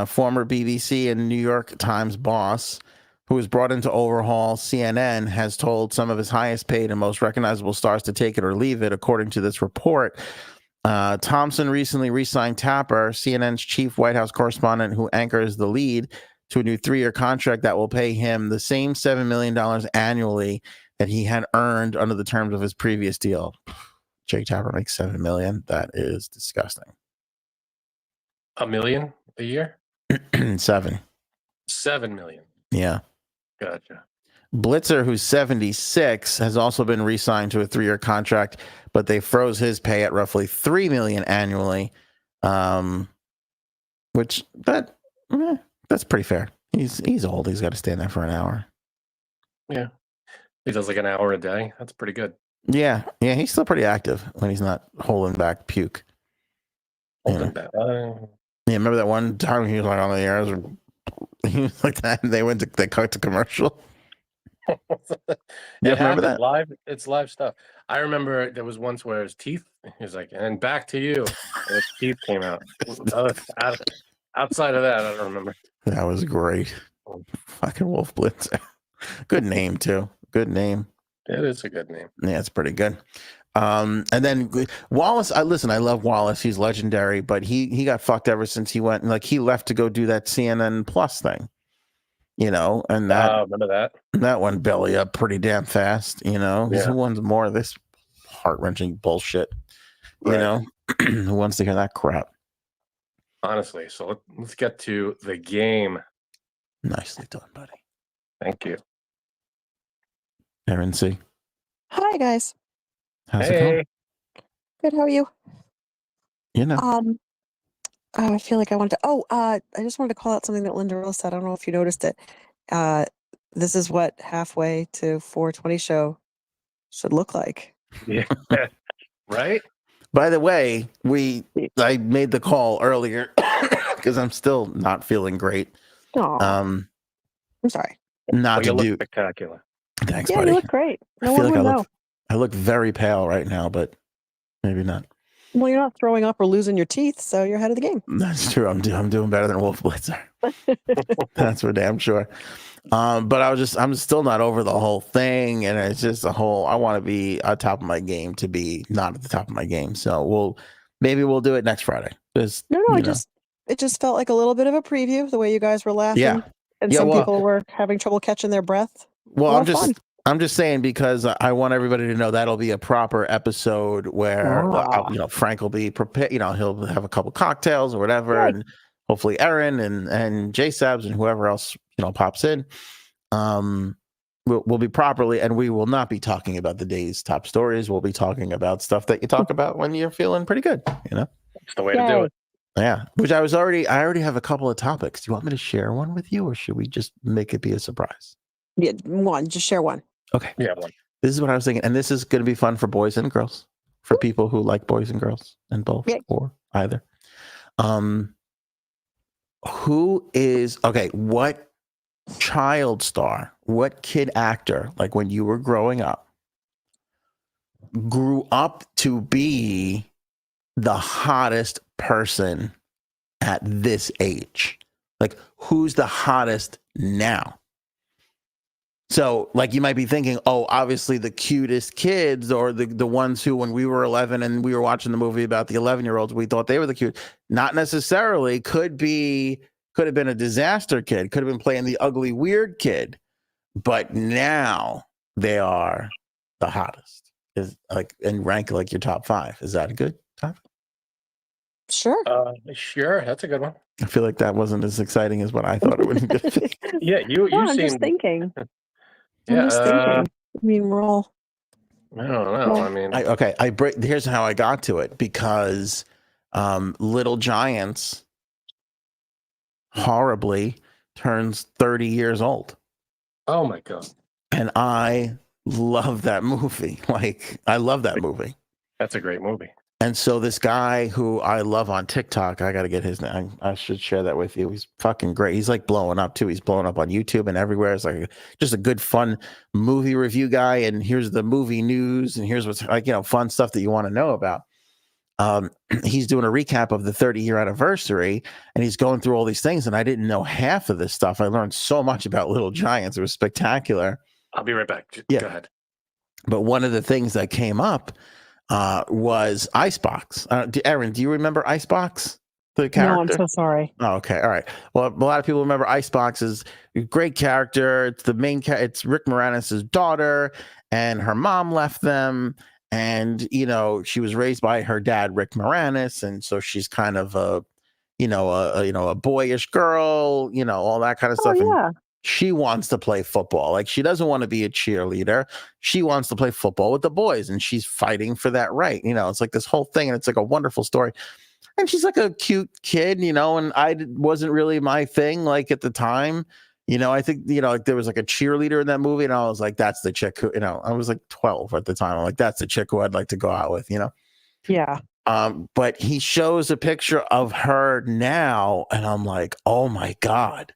former BBC and New York Times boss, who was brought in to overhaul CNN, has told some of his highest paid and most recognizable stars to take it or leave it, according to this report. Thompson recently re-signed Tapper, CNN's chief White House correspondent, who anchors the lead, to a new 3-year contract that will pay him the same $7 million annually that he had earned under the terms of his previous deal. Jake Tapper makes $7 million. That is disgusting. $1 million a year? 7. 7 million. Yeah. Gotcha. Blitzer, who's 76, has also been re-signed to a 3-year contract, but they froze his pay at roughly $3 million annually, which that's pretty fair. He's old. He's got to stand there for an hour. Yeah, he does like an hour a day. That's pretty good. Yeah. He's still pretty active when he's not holding back puke. Back. Yeah, remember that one time he was like on the air? He was like that. And they cut to commercial. Yeah, remember that? Live. It's live stuff. I remember there was once where his teeth. He was like, "And back to you." And his teeth came out. Outside of that, I don't remember. That was great. Fucking Wolf Blitzer. Good name too. Good name. It is a good name. Yeah, it's pretty good. And then Wallace, I love Wallace. He's legendary, but he got fucked ever since he went, like, he left to go do that CNN Plus thing, and remember that went belly up pretty damn fast, Yeah. Who wants more of this heart-wrenching bullshit, right. Who wants to hear that crap? Honestly, so let's get to the game. Nicely done, buddy. Thank you. Erin C. Hi guys. How's it going? Good. How are you? I feel like I wanted to. I just wanted to call out something that Linda Rose said. I don't know if you noticed it. This is what halfway to 420 show should look like. Yeah. Right. By the way, I made the call earlier because I'm still not feeling great. Oh, I'm sorry. Not to do spectacular. Thanks, yeah, buddy. You look great. I feel like I look very pale right now, but maybe not. Well, you're not throwing up or losing your teeth, so you're ahead of the game. That's true. I'm doing better than Wolf Blitzer. That's for damn sure. But I'm still not over the whole thing, and it's just I want to be on top of my game to be not at the top of my game. So maybe we'll do it next Friday. It just felt like a little bit of a preview, the way you guys were laughing. Yeah. And some people were having trouble catching their breath. Well, I'm just saying, because I want everybody to know that'll be a proper episode where Frank will be prepared. He'll have a couple cocktails or whatever, right. And hopefully Erin and J Sabs and whoever else pops in. We'll be properly, and we will not be talking about the day's top stories. We'll be talking about stuff that you talk about when you're feeling pretty good. It's the way to do it. Yeah, which I already have a couple of topics. Do you want me to share one with you, or should we just make it be a surprise? Yeah, just share one. Okay. Yeah, one. This is what I was thinking, and this is going to be fun for boys and girls, for people who like boys and girls, and both or either. What child star, what kid actor, like when you were growing up, grew up to be the hottest person at this age? Like, who's the hottest now? So, like, you might be thinking, oh, obviously the cutest kids, or the ones who, when we were 11 and we were watching the movie about the 11-year-olds, we thought they were the cute. Not necessarily. Could have been a disaster kid. Could have been playing the ugly, weird kid. But now they are the hottest. Is like, and rank like your top 5. Is that a good top? Sure. Sure, that's a good one. I feel like that wasn't as exciting as what I thought it would be. Yeah, you No, I'm seem. just thinking. Yeah, I'm just thinking. I mean, we're all. I don't know. Well, I mean, Here's how I got to it, because Little Giants horribly turns 30 years old. oh my god, And I love that movie. Like, I love that movie. that's a great movie. And so this guy who I love on TikTok, I got to get his name. I should share that with you. He's fucking great. He's like blowing up too. He's blowing up on YouTube and everywhere. It's like just a good, fun movie review guy. And here's the movie news. And here's what's like, fun stuff that you want to know about. He's doing a recap of the 30-year anniversary, and he's going through all these things. And I didn't know half of this stuff. I learned so much about Little Giants. It was spectacular. I'll be right back. Yeah. Go ahead. But one of the things that came up was Icebox. Aaron, do you remember Icebox, the character? No, I'm so sorry. Oh, okay, all right. Well, a lot of people remember Icebox is a great character. It's the main it's Rick Moranis' daughter, and her mom left them, and she was raised by her dad, Rick Moranis, and so she's kind of a boyish girl, all that kind of stuff. Oh, yeah. And she wants to play football. Like, she doesn't want to be a cheerleader. She wants to play football with the boys, and she's fighting for that right. It's like this whole thing, and it's like a wonderful story. And she's like a cute kid, and wasn't really my thing, like, at the time. I think, like, there was like a cheerleader in that movie, and I was like, that's the chick who, I was like 12 at the time. I'm like, that's the chick who I'd like to go out with, Yeah. But he shows a picture of her now, and I'm like, oh my God.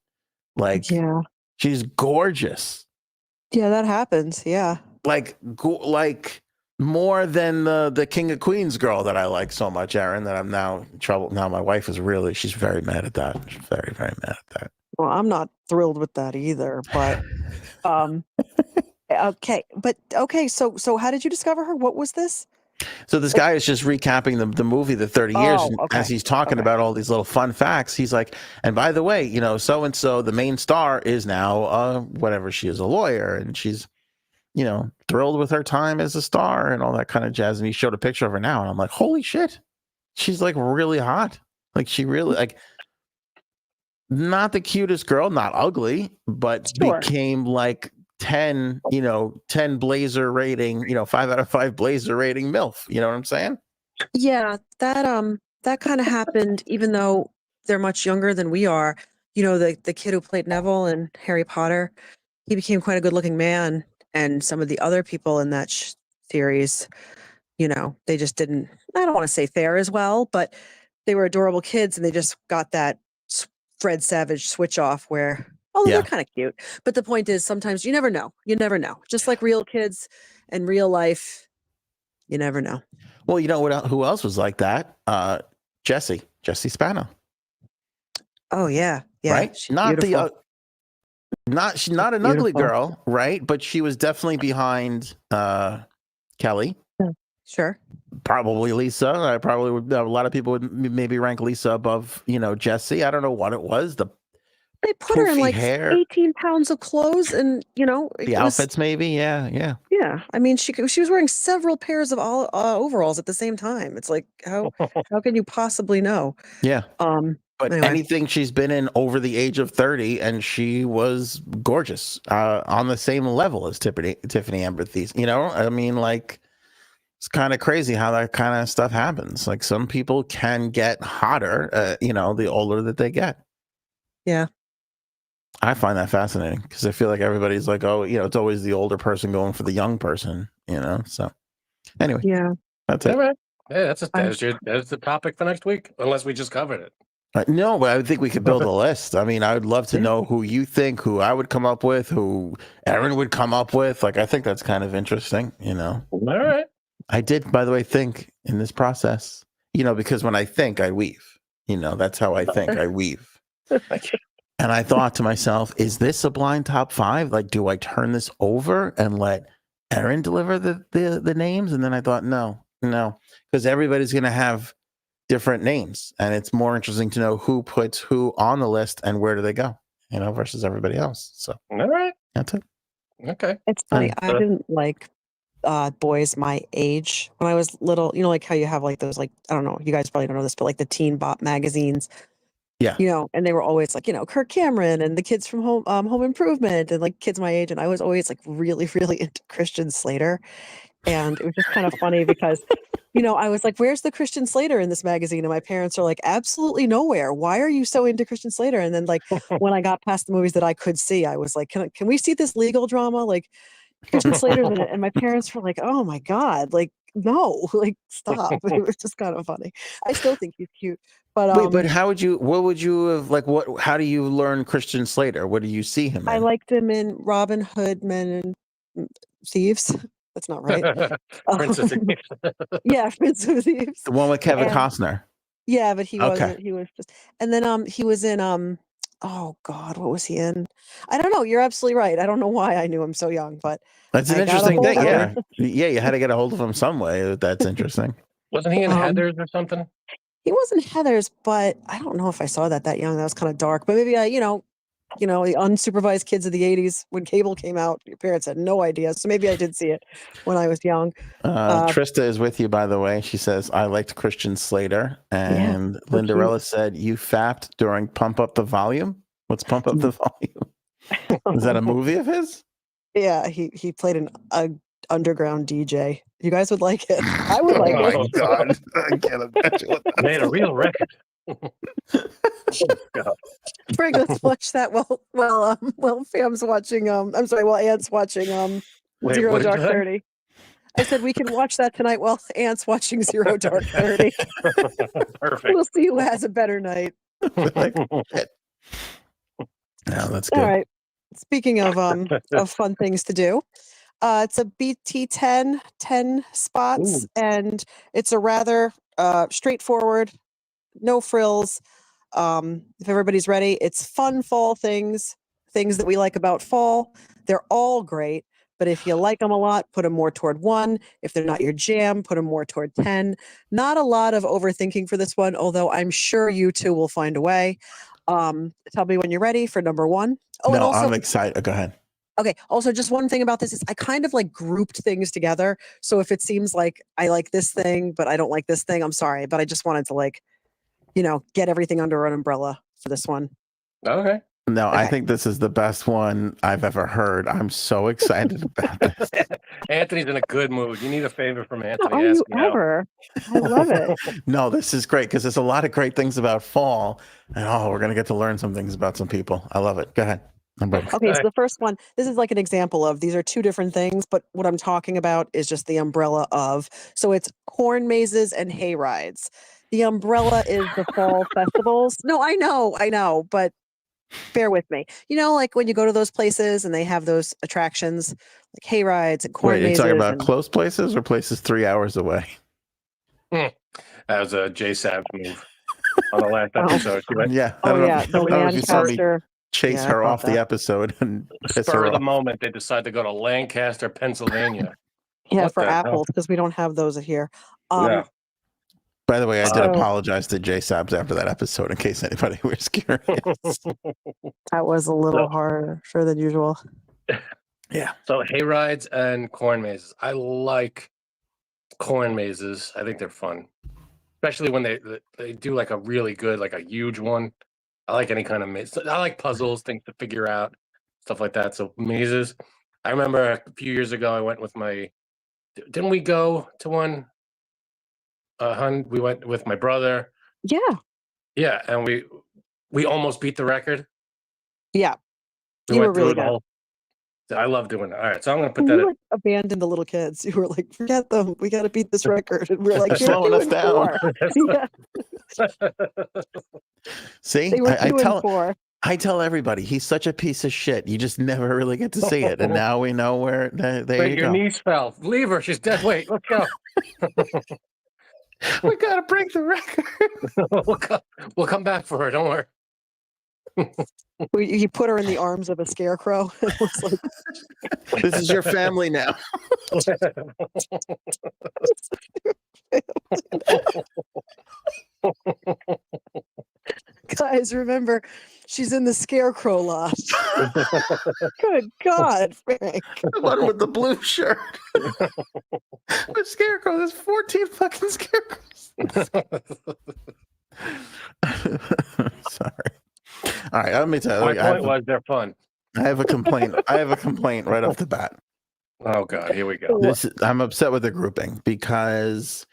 Like, Yeah. she's gorgeous. Yeah, that happens. Yeah. Like more than the King of Queens girl that I like so much, Aaron, that I'm now in trouble. Now my wife she's very mad at that. She's very, very mad at that. Well, I'm not thrilled with that either, but okay. But okay, so how did you discover her? What was this? So this guy is just recapping the movie, the 30 years. And okay. as he's talking about all these little fun facts, he's like, and by the way, so-and-so, the main star is now, whatever, she is, a lawyer, and she's, thrilled with her time as a star and all that kind of jazz. And he showed a picture of her now, and I'm like, holy shit. She's like really hot. Like, she really, like, not the cutest girl, not ugly, but became like 10 blazer rating, 5 out of 5 blazer rating MILF. You know what I'm saying? Yeah, that kind of happened, even though they're much younger than we are. The kid who played Neville in Harry Potter, he became quite a good looking man. And some of the other people in that series, they just didn't, I don't want to say fare as well, but they were adorable kids, and they just got that Fred Savage switch off where, they're kind of cute. But the point is, sometimes you never know. You never know. Just like real kids and real life, you never know. Well, who else was like that? Jesse Spano. Oh yeah, right. She's not beautiful. she's not an ugly girl, right? But she was definitely behind Kelly. Sure. Probably Lisa. I probably would. A lot of people would maybe rank Lisa above, Jesse. I don't know what it was. They put her in like hair. 18 pounds of clothes, and the outfits, maybe. Yeah. I mean, she was wearing several pairs of overalls at the same time. It's like, how can you possibly know? Yeah. But anyway. Anything she's been in over the age of 30, and she was gorgeous, on the same level as Tiffany Amber Thies. I mean, like, it's kind of crazy how that kind of stuff happens. Like, some people can get hotter, the older that they get. Yeah. I find that fascinating, because I feel like everybody's like, oh, it's always the older person going for the young person, so anyway. Yeah. That's it. All right. Yeah, that's the topic for next week, unless we just covered it. No, but I think we could build a list. I mean, I would love to know who you think, who I would come up with, who Aaron would come up with. Like, I think that's kind of interesting, All right. I did, by the way, think in this process, because when I think, I weave. That's how I think. I weave. And I thought to myself, is this a blind top 5? Like, do I turn this over and let Erin deliver the names? And then I thought, no, because everybody's going to have different names, and it's more interesting to know who puts who on the list and where do they go, versus everybody else. So, all right, that's it. Okay, it's funny. I didn't like boys my age when I was little. Like how you have like those, like, I don't know, you guys probably don't know this, but like the teen bop magazines. Yeah. And they were always like, Kirk Cameron and the kids from Home Improvement and like kids my age. And I was always like really, really into Christian Slater. And it was just kind of funny because, I was like, where's the Christian Slater in this magazine? And my parents are like, absolutely nowhere. Why are you so into Christian Slater? And then like when I got past the movies that I could see, I was like, can we see this legal drama? Like Christian Slater's in it. And my parents were like, oh my God, like, no, like stop. It was just kind of funny. I still think he's cute. But wait, but what would you have, like, how do you learn Christian Slater? What do you see him in? I liked him in Robin Hood Men and Thieves. That's not right. Prince of Thieves. Yeah, Prince of Thieves. The one with Kevin Costner. Yeah, but he wasn't. He was just, and then he was in oh God, what was he in? I don't know. You're absolutely right. I don't know why I knew him so young, but that's an interesting thing. Yeah, you had to get a hold of him some way. That's interesting. Wasn't he in Heathers or something? He wasn't Heathers, but I don't know if I saw that young. That was kind of dark. But maybe the unsupervised kids of the 80s when cable came out, your parents had no idea. So maybe I did see it when I was young. Trista is with you, by the way. She says, I liked Christian Slater. And Lindarella said, you fapped during Pump Up the Volume? What's Pump Up the Volume? Is that a movie of his? Yeah, he played an underground DJ. You guys would like it. I would like it. Oh my God. I can't imagine what that made a real record. Frank, let's watch that while Fam's watching while Ant's watching Zero Dark 30. I said we can watch that tonight while Ant's watching Zero Dark 30. Perfect. We'll see who has a better night. No, that's good. All right. Speaking of fun things to do, it's a BT10 10 spots. Ooh. And it's a rather straightforward, no frills. If everybody's ready, it's fun fall things that we like about fall. They're all great, but if you like them a lot, put them more toward 1. If they're not your jam, put them more toward 10. Not a lot of overthinking for this one, although I'm sure you two will find a way. Tell me when you're ready for number 1. Oh, no, and also, I'm excited. Go ahead. Okay. Also, just one thing about this is I kind of like grouped things together. So if it seems like I like this thing, but I don't like this thing, I'm sorry. But I just wanted to get everything under an umbrella for this one. Okay. No, okay. I think this is the best one I've ever heard. I'm so excited about this. Anthony's in a good mood. You need a favor from Anthony. Are you ever? I love it. No, this is great because there's a lot of great things about fall. And we're going to get to learn some things about some people. I love it. Go ahead. Okay, so the first one, this is like an example of, these are 2 different things, but what I'm talking about is just the umbrella of, so it's corn mazes and hay rides. The umbrella is the fall festivals. No, I know, but bear with me. Like when you go to those places and they have those attractions, like hay rides and corn mazes. Wait, you're talking about close places or places 3 hours away? That was a J-Sab's move on the last episode. Yeah. The Lancaster. Chase her off the episode and piss spur her of the off. moment they decide to go to Lancaster, Pennsylvania. Yeah, for apples, because we don't have those here. Yeah. By the way, I did apologize to J Sabs after that episode in case anybody was curious. That was a little harsher than usual. Yeah. So hay rides and corn mazes. I like corn mazes. I think they're fun, especially when they do like a really good, like a huge one. I like any kind of maze. I like puzzles, things to figure out, stuff like that. So mazes. I remember a few years ago, I went with didn't we go to one? We went with my brother. Yeah. Yeah, and we almost beat the record. Yeah. You were really good. I love doing that. All right, so I'm going to put that in. Abandoned the little kids. You were like, forget them. We got to beat this record. And we're like, you're slowing us down. See, I tell everybody he's such a piece of shit. You just never really get to see it, and now we know where. There Wait, you your go. niece fell. Leave her. She's dead. Wait, let's go. We gotta break the record. We'll come back for her. Don't worry. You put her in the arms of a scarecrow. It looks like This is your family now. guys. Remember, she's in the scarecrow lot. Good God, Frank. The one with the blue shirt. The scarecrow. There's 14 fucking scarecrows. Sorry. All right, let me tell My you. point was they're fun. I have a complaint. I have a complaint right off the bat. Oh God, here we go. I'm upset with the grouping because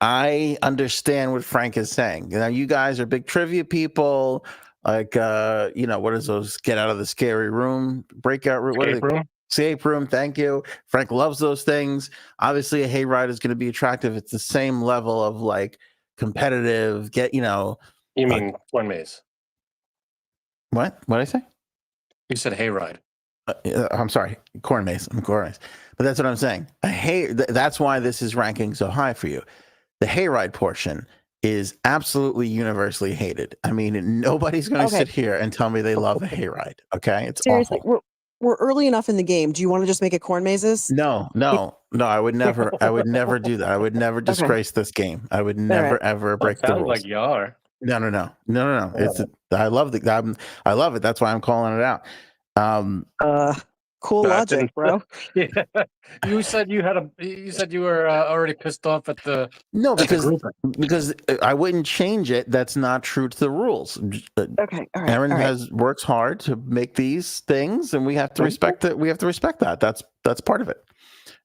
I understand what Frank is saying. Now, you guys are big trivia people. Like, what is those? Get out of the scary room, breakout room. What are they? Room? Escape room. Thank you. Frank loves those things. Obviously, a hayride is going to be attractive. It's the same level of like competitive. You mean corn maze? What? What did I say? You said hayride. I'm sorry, corn maze. I'm corn maze. But that's what I'm saying. That's why this is ranking so high for you. The hayride portion is absolutely universally hated. I mean, nobody's going to sit here and tell me they love a hayride. Okay, it's seriously. awful. We're early enough in the game. Do you want to just make it corn mazes? No. I would never do that. I would never disgrace this game. I would never ever break the rules. Sounds like you are. No. It's I love it. That's why I'm calling it out. Cool logic, bro. Yeah. You said you were already pissed off at the because I wouldn't change it. That's not true to the rules. Okay, all right. Aaron works hard to make these things, and we have to respect that. We have to respect that. That's part of it.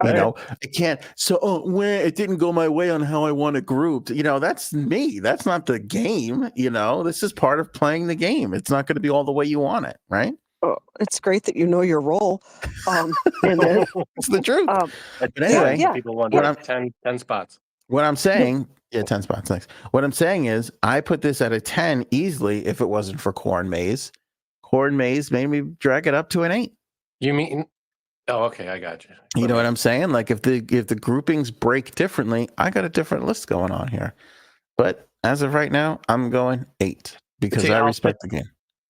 I can't. So, when it didn't go my way on how I want it grouped, that's me. That's not the game. This is part of playing the game. It's not going to be all the way you want it, right? Oh, it's great that you know your role. It's the truth. But anyway, people want 10 spots. What I'm saying, 10 spots. Thanks. What I'm saying is, I put this at a 10 easily if it wasn't for corn maze. Corn maze made me drag it up to an 8. You mean? Oh, okay, I got you. You know what I'm saying? Like if the groupings break differently, I got a different list going on here. But as of right now, I'm going 8 because I respect the game.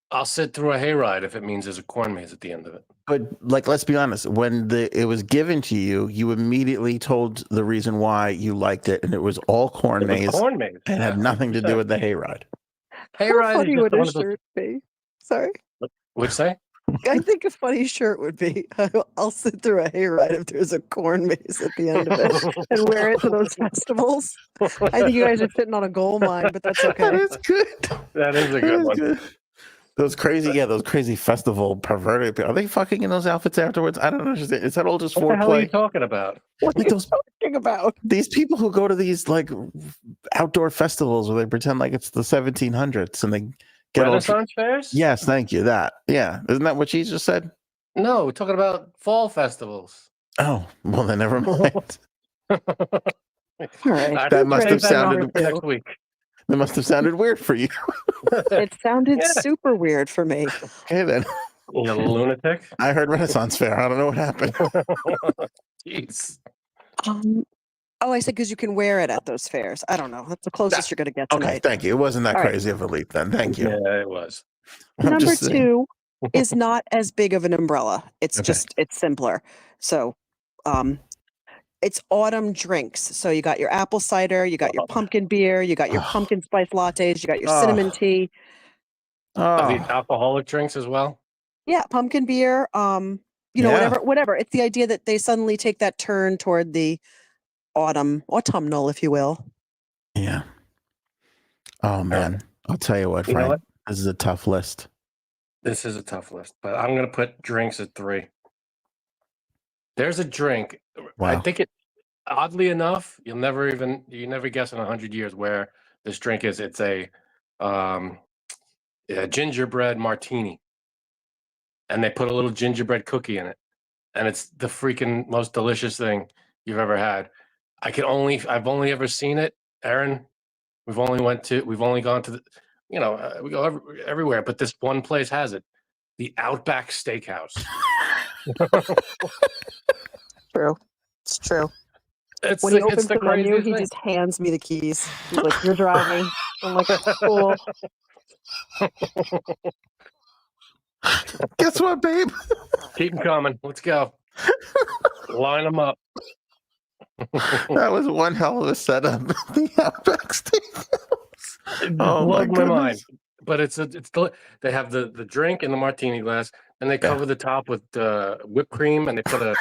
I'll sit through a hayride if it means there's a corn maze at the end of it. But let's be honest. When it was given to you, you immediately told the reason why you liked it, and it was all corn maze. Corn maze. It had nothing to do with the hayride. Hayride. How funny would a shirt be? Sorry. What'd you say? I think a funny shirt would be, I'll sit through a hayride if there's a corn maze at the end of it and wear it to those festivals. I think you guys are sitting on a gold mine, but that's okay. That is good. That is a good one. Good. Those crazy festival perverted people. Are they fucking in those outfits afterwards? I don't understand. Is that all just foreplay? What the hell are you talking about? What are you talking about? These people who go to these like outdoor festivals where they pretend like it's the 1700s and they get Renaissance fairs? Yes, thank you. That. Yeah. Isn't that what she just said? No, we're talking about fall festivals. Oh, well then never mind. All right. That must have sounded next week. That must have sounded weird for you. It sounded super weird for me. Okay then. You lunatic. I heard Renaissance fair. I don't know what happened. Jeez. I said because you can wear it at those fairs. I don't know. That's the closest you're going to get tonight. Okay, thank you. It wasn't that crazy of a leap then. Thank you. Yeah, it was. Number 2 is not as big of an umbrella. It's it's simpler. So, it's autumn drinks. So you got your apple cider, you got your pumpkin beer, you got your pumpkin spice lattes, you got your cinnamon tea. Are these alcoholic drinks as well? Yeah, pumpkin beer. Whatever. It's the idea that they suddenly take that turn toward the autumnal, if you will. Yeah. Oh man, I'll tell you what, Frank. You know what? This is a tough list. This is a tough list, but I'm gonna put drinks at 3. There's a drink. Wow. I think it. Oddly enough, you never guess in 100 years where this drink is. It's a gingerbread martini, and they put a little gingerbread cookie in it, and it's the freaking most delicious thing you've ever had. I've only ever seen it, Aaron. We've only gone to the, we go everywhere, but this one place has it, the Outback Steakhouse. True. It's true. It's When he it's opens the the menu, craziest he thing. just hands me the keys. He's like, "You're driving." I'm like, "Cool." Guess what, babe? Keep them coming. Let's go. Line them up. That was one hell of a setup. The Outback Steakhouse. It Oh my blows my mind. goodness. But they have the drink in the martini glass, and they Yeah. cover the top with whipped cream, and they put a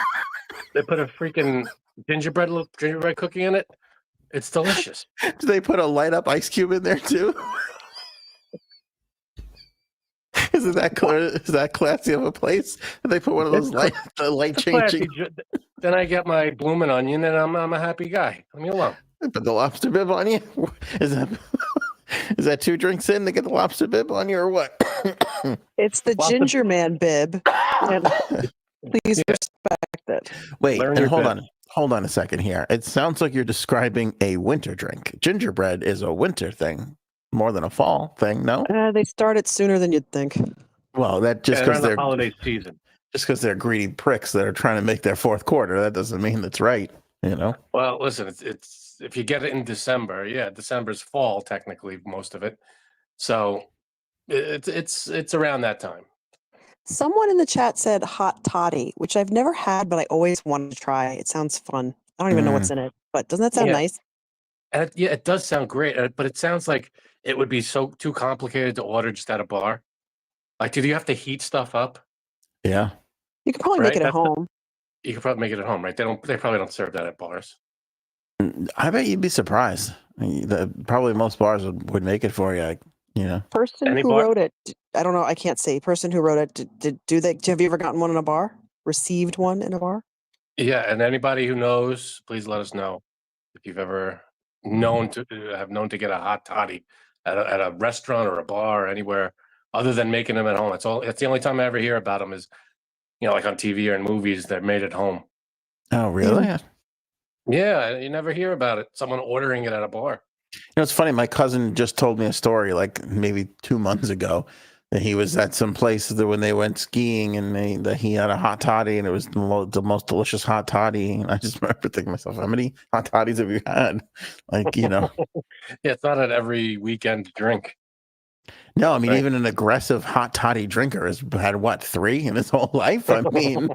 freaking gingerbread cookie in it. It's delicious. Do they put a light up ice cube in there too? Is that classy of a place? They put one of those light changing. Then I get my blooming onion, and I'm a happy guy. Leave me alone. Put the lobster bib on you. Is that 2 drinks in to get the lobster bib on you or what? It's the ginger man bib. And please respect it. Wait, Learn and your hold bib. on. Hold on a second here. It sounds like you're describing a winter drink. Gingerbread is a winter thing more than a fall thing, no? They start it sooner than you'd think. Well, that just Yeah, because they're they're in the holiday season. just because they're greedy pricks that are trying to make their 4th quarter, that doesn't mean that's right, you know? Well, listen, it's if you get it in December, yeah, December's fall technically, most of it. So it's around that time. Someone in the chat said hot toddy, which I've never had, but I always wanted to try. It sounds fun. I don't even know what's in it, but doesn't that sound Yeah. nice? And it does sound great, but it sounds like it would be too complicated to order just at a bar. Like, do you have to heat stuff up? Yeah. You could probably make it at home. You could probably make it at home, right? They probably don't serve that at bars. I bet you'd be surprised. Probably most bars would make it for you, you know. Person Any who bar? wrote it, I don't know, I can't say. Person who wrote it, have you ever gotten one in a bar? Received one in a bar? Yeah, and anybody who knows, please let us know if you've ever known to get a hot toddy at a restaurant or a bar or anywhere other than making them at home. That's the only time I ever hear about them is, like on TV or in movies, they're made at home. Oh, really? Yeah, you never hear about it. Someone ordering it at a bar. It's funny. My cousin just told me a story like maybe 2 months ago that he was at some place that when they went skiing and that he had a hot toddy and it was the most delicious hot toddy. And I just remember thinking to myself, how many hot toddies have you had? Like, Yeah, it's not an every weekend drink. No, I mean, even an aggressive hot toddy drinker has had what, 3 in his whole life? I mean,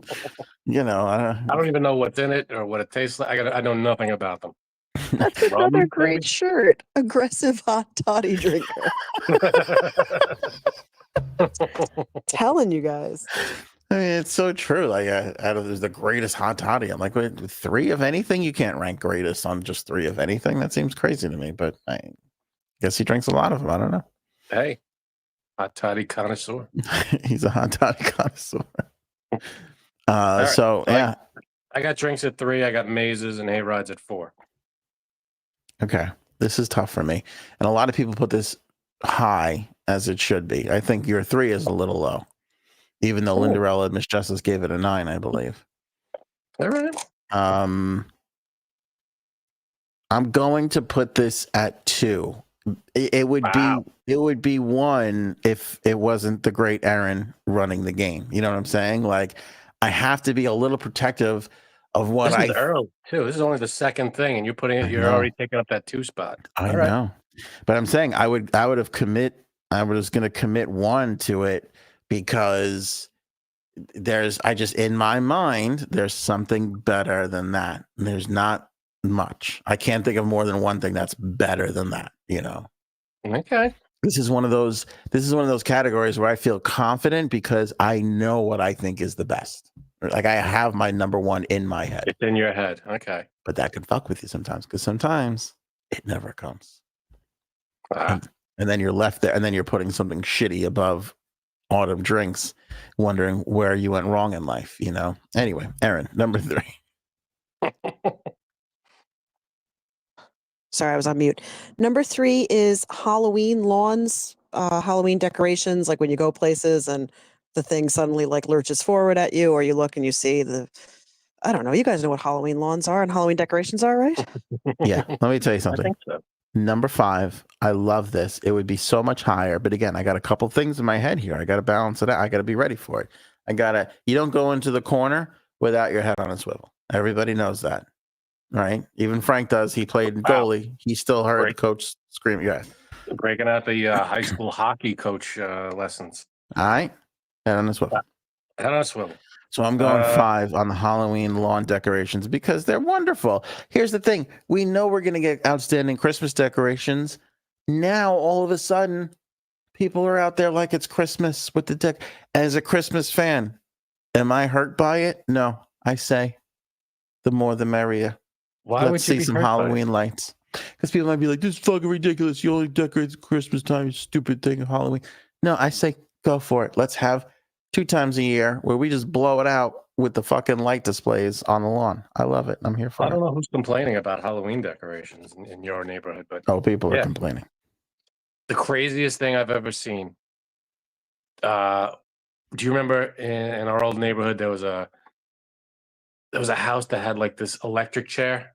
I don't even know what's in it or what it tastes like. I know nothing about them. That's another great shirt. Aggressive hot toddy drinker. Telling you guys. I mean, it's so true. Like, out of the greatest hot toddy, I'm like, wait, 3 of anything? You can't rank greatest on just 3 of anything. That seems crazy to me, but I guess he drinks a lot of them. I don't know. Hey, hot toddy connoisseur. He's a hot toddy connoisseur. Right, so yeah, I got drinks at 3. I got mazes and hay rides at 4. Okay, this is tough for me, and a lot of people put this high as it should be. I think your 3 is a little low, even though Lindarella and Miss Justice gave it a 9, I believe. All right. I'm going to put this at 2. It would be 1 if it wasn't the great Aaron running the game. You know what I'm saying? Like, I have to be a little protective of what This is early too. This is only the second thing, and you're already taking up that 2 spot. I know, but I'm saying I was going to commit 1 to it because in my mind, there's something better than that. There's not much. I can't think of more than one thing that's better than that, Okay. This is one of those categories where I feel confident because I know what I think is the best. Like, I have my number 1 in my head. It's in your head. Okay. But that can fuck with you sometimes because sometimes it never comes. And then you're left there and then you're putting something shitty above autumn drinks, wondering where you went wrong in life, Anyway, Aaron, number 3. Sorry, I was on mute. Number 3 is Halloween lawns, Halloween decorations, like when you go places and the thing suddenly like lurches forward at you, or you look and you see I don't know, you guys know what Halloween lawns are and Halloween decorations are, right? Yeah, let me tell you something. I think so. Number 5, I love this. It would be so much higher, but again, I got a couple things in my head here. I got to balance it out. I got to be ready for it. You don't go into the corner without your head on a swivel. Everybody knows that. right? Even Frank does. He played goalie. He still heard the coach scream. Yeah. Breaking out the high school hockey coach lessons. All right. Head on a swivel. Head on a swivel. So I'm going 5 on the Halloween lawn decorations because they're wonderful. Here's the thing. We know we're going to get outstanding Christmas decorations. Now, all of a sudden, people are out there like it's Christmas with the deck. As a Christmas fan, am I hurt by it? No. I say the more the merrier. Why Let's would you see be some hurt by it? Halloween lights. Because people might be like, this is fucking ridiculous. You only decorate at Christmas time, you stupid thing of Halloween. No, I say go for it. Let's have 2 times a year where we just blow it out with the fucking light displays on the lawn. I love it. I'm here for it. I don't know who's complaining about Halloween decorations in your neighborhood, but People are complaining. The craziest thing I've ever seen. Do you remember in our old neighborhood there was a house that had like this electric chair?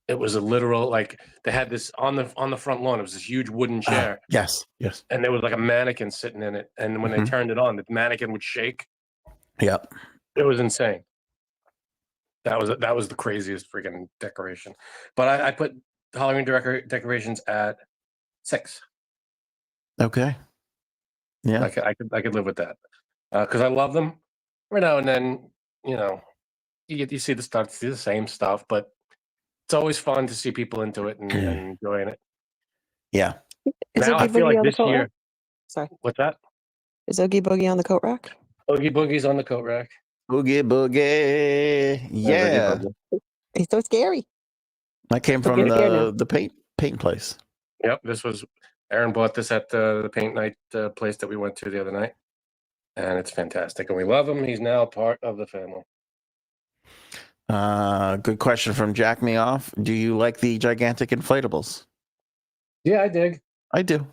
It was a literal, like, they had this on the front lawn. It was this huge wooden chair. Yes. And there was like a mannequin sitting in it. And when they turned it on, the mannequin would shake. Yep. It was insane. That was the craziest freaking decoration. But I put Halloween decorations at 6. Okay. Yeah. I could live with that because I love them. Every now and then, you see the same stuff, but it's always fun to see people into it and enjoying it. Yeah. Now I feel like this year. Sorry. What's that? Is Oogie Boogie on the coat rack? Oogie Boogie's on the coat rack. Oogie Boogie. Yeah. He's so scary. I came from the paint place. Yep. Aaron bought this at the paint night place that we went to the other night. And it's fantastic. And we love him. He's now part of the family. Good question from Jack Me Off. Do you like the gigantic inflatables? Yeah, I dig. I do.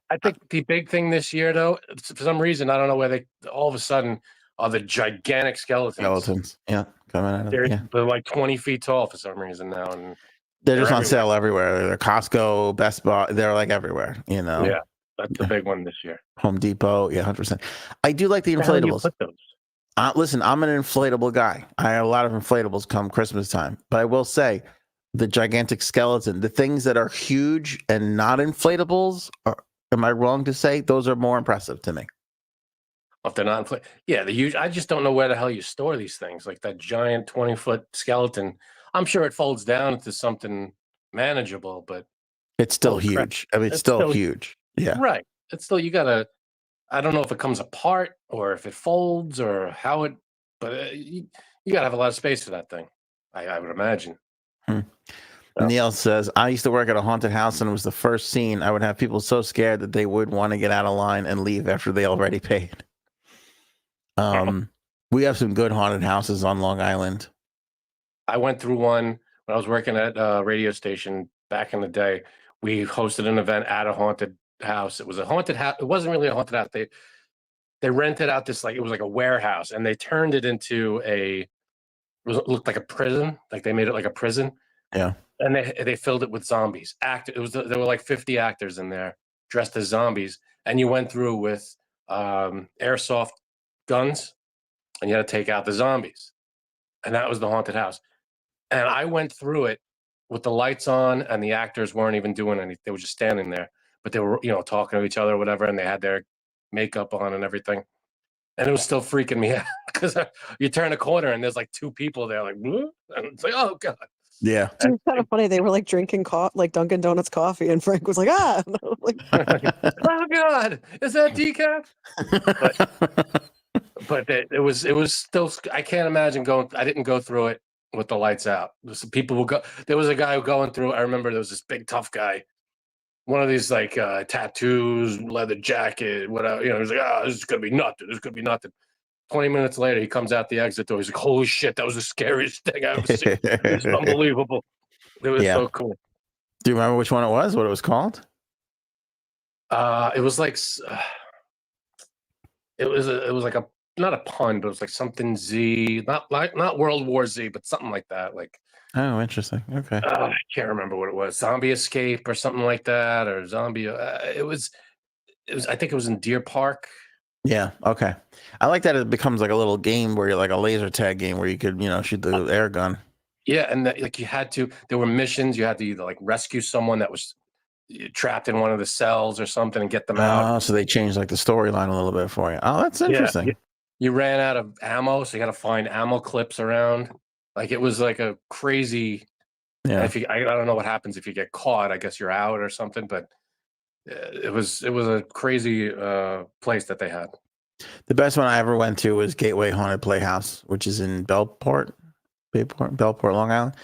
I think the big thing this year, though, for some reason, I don't know where they all of a sudden are the gigantic skeletons. Yeah, coming out of They're like 20 feet tall for some reason now, and they're just on sale everywhere. They're Costco, Best Buy. They're like everywhere. Yeah, that's the big one this year. Home Depot. Yeah, 100%. I do like the inflatables. How do you put those? Listen, I'm an inflatable guy. I have a lot of inflatables come Christmas time, but I will say the gigantic skeleton, the things that are huge and not inflatables, am I wrong to say those are more impressive to me? If they're not inflatable, yeah, the huge. I just don't know where the hell you store these things. Like that giant 20-foot skeleton. I'm sure it folds down into something manageable, but it's still huge. I mean, it's still huge. Yeah, right. It's still I don't know if it comes apart or if it folds or how it, but you got to have a lot of space for that thing. I would imagine. So. Neil says, I used to work at a haunted house and it was the first scene. I would have people so scared that they would want to get out of line and leave after they already paid. We have some good haunted houses on Long Island. I went through one when I was working at a radio station back in the day. We hosted an event at a haunted house. It was a haunted house. It wasn't really a haunted house. They rented out this, it was like a warehouse, and they turned it into it looked like a prison. Like they made it like a prison. Yeah. And they filled it with zombies. There were like 50 actors in there dressed as zombies, and you went through with airsoft guns, and you had to take out the zombies. And that was the haunted house. And I went through it with the lights on, and the actors weren't even doing anything. They were just standing there, but they were, talking to each other or whatever, and they had their makeup on and everything. And it was still freaking me out because you turn a corner and there's like 2 people there, like, and it's like, oh God. Yeah. It was kind of funny. They were like drinking like Dunkin' Donuts coffee, and Frank was like, ah. Like, oh God, is that decaf? But it was still, I can't imagine I didn't go through it with the lights out. People will go. There was a guy going through. I remember there was this big tough guy, one of these like tattoos, leather jacket, whatever. He's like, this is gonna be nothing. This is gonna be nothing. 20 minutes later, he comes out the exit door. He's like, holy shit, that was the scariest thing I've ever seen. It's unbelievable. It was so cool. Do you remember which one it was? What it was called? It was like it was like not a pun, but it was like something Z, not World War Z, but something like that. Like, oh, interesting. Okay. I can't remember what it was. Zombie Escape or something like that, or Zombie. It was. I think it was in Deer Park. Yeah. Okay. I like that it becomes like a little game where you're like a laser tag game where you could, shoot the air gun. Yeah, and like you had to. There were missions. You had to either like rescue someone that was trapped in one of the cells or something and get them out. So they changed like the storyline a little bit for you. Oh, that's interesting. Yeah, you ran out of ammo, so you got to find ammo clips around. Like it was like a crazy. Yeah. If I don't know what happens if you get caught. I guess you're out or something. But it was a crazy place that they had. The best one I ever went to was Gateway Haunted Playhouse, which is in Bellport, Long Island.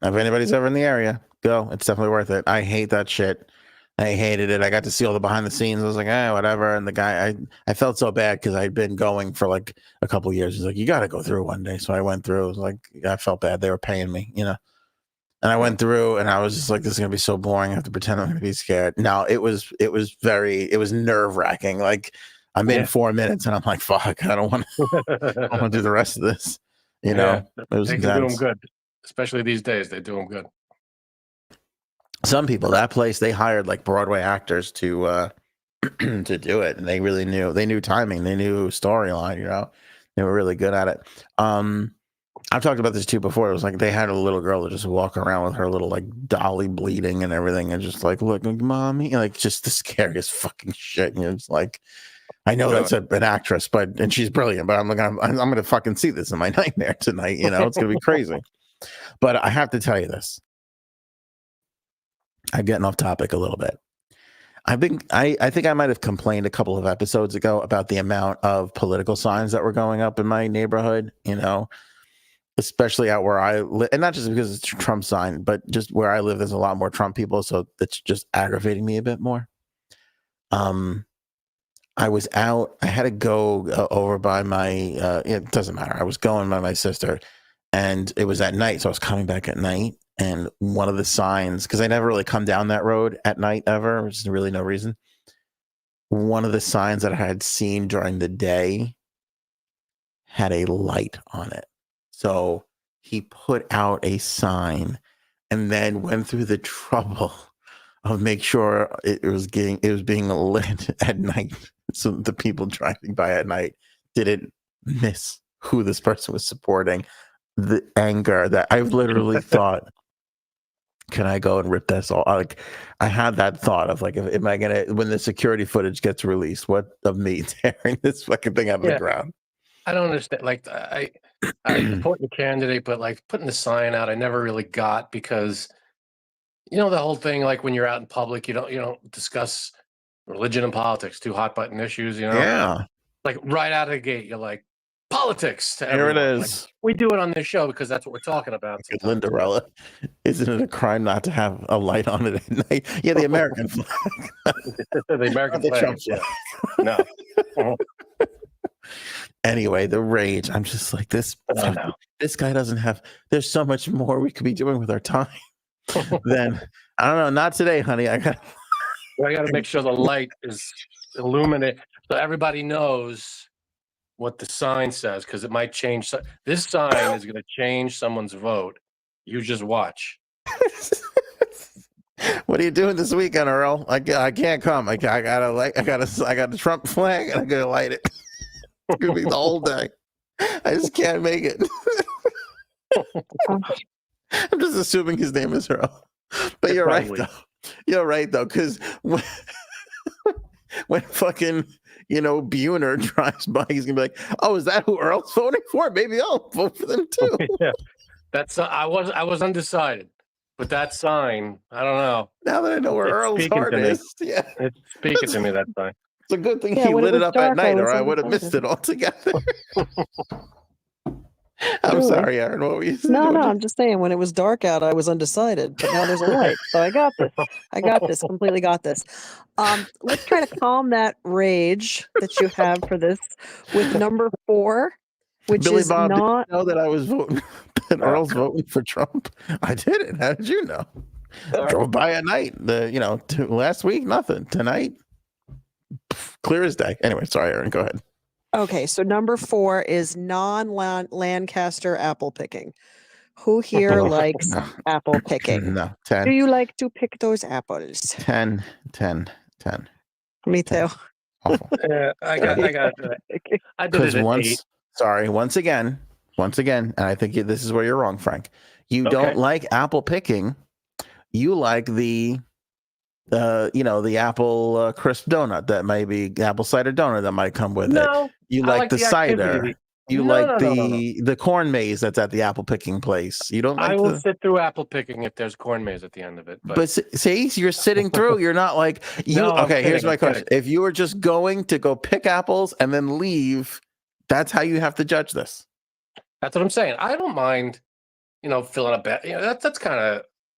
If anybody's ever in the area, go. It's definitely worth it. I hate that shit. I hated it. I got to see all the behind the scenes. I was like, whatever. And the guy, I felt so bad because I'd been going for like a couple of years. He's like, you got to go through one day. So I went through. It was like, I felt bad. They were paying me, And I went through, and I was just like, this is gonna be so boring. I have to pretend I'm gonna be scared. No, it was nerve wracking. Like I'm in 4 minutes, and I'm like, fuck, I don't want to do the rest of this. It was they can do them good, especially these days. They do them good. Some people, that place, they hired like Broadway actors to to do it, and they really knew. They knew timing. They knew storyline. They were really good at it. I've talked about this too before. It was like they had a little girl that just walk around with her little like dolly bleeding and everything, and just like, look, mommy, like just the scariest fucking shit. And it's like, I know that's an actress, and she's brilliant, but I'm gonna fucking see this in my nightmare tonight. It's gonna be crazy. But I have to tell you this. I'm getting off topic a little bit. I think I might have complained a couple of episodes ago about the amount of political signs that were going up in my neighborhood. Especially out where I live, and not just because it's a Trump sign, but just where I live, there's a lot more Trump people, so it's just aggravating me a bit more. I was out. I had to go over by my. It doesn't matter. I was going by my sister, and it was at night, so I was coming back at night. And one of the signs, because I never really come down that road at night ever, which is really no reason. One of the signs that I had seen during the day had a light on it. So he put out a sign and then went through the trouble of make sure it was being lit at night. So the people driving by at night didn't miss who this person was supporting. The anger that I literally thought, can I go and rip this all? Like I had that thought of like, am I gonna, when the security footage gets released, what of me tearing this fucking thing out of the ground? I don't understand. Like I support the candidate, but like putting the sign out, I never really got because, the whole thing. Like when you're out in public, you don't discuss religion and politics, two hot button issues. Yeah. Like right out of the gate, you're like politics. To Here everyone. it is. Like, we do it on this show because that's what we're talking about. Lindarella, isn't it a crime not to have a light on it at night? Yeah, the American flag. The American the flag. Trump flag. Yeah. No. Anyway, the rage. I'm just like this. This guy doesn't have. There's so much more we could be doing with our time. Then I don't know. Not today, honey. I got to make sure the light is illuminated so everybody knows what the sign says because it might change. This sign is going to change someone's vote. You just watch. What are you doing this weekend, Earl? I can't come. I got the Trump flag and I gotta light it. It's gonna be the whole day. I just can't make it. I'm just assuming his name is Earl. But you're right though. You're right though, because when fucking Buhner drives by, he's gonna be like, "Oh, is that who Earl's voting for? Maybe I'll vote for them too." Yeah, that's I was undecided, but that sign, I don't know. Now that I know where Earl's heart is, yeah, it's speaking to me. That sign. It's a good thing he lit it up at night, or I would have missed it altogether. I'm sorry, Aaron. What were you saying? No, I'm just saying when it was dark out, I was undecided, but now there's a light. So I got this. Completely got this. Let's try to calm that rage that you have for this with number 4, which Billy is Bob, not. did you know that I was voting, that Earl's voting for Trump? I didn't. How did you know? Drove by at night. Last week, nothing. Tonight, clear as day. Anyway, sorry, Aaron. Go ahead. Okay, so number 4 is non-Lancaster apple picking. Who here likes apple picking? No, 10. Do you like to pick those apples? 10. Me too. Awful. I got. I did it at 8. Once once again, and I think this is where you're wrong, Frank. You Okay. don't like apple picking. You like the apple crisp donut that may be apple cider donut that might come with it. No, You I like like the the cider. activity. You No, like no, no, no, no. the corn maze that's at the apple picking place. You don't like I will sit through apple picking if there's corn maze at the end of it. but see, you're sitting through. You're not like you. No, I'm Okay, here's kidding, my I'm question: kidding. if you were just going to go pick apples and then leave, that's how you have to judge this. That's what I'm saying. I don't mind, filling up.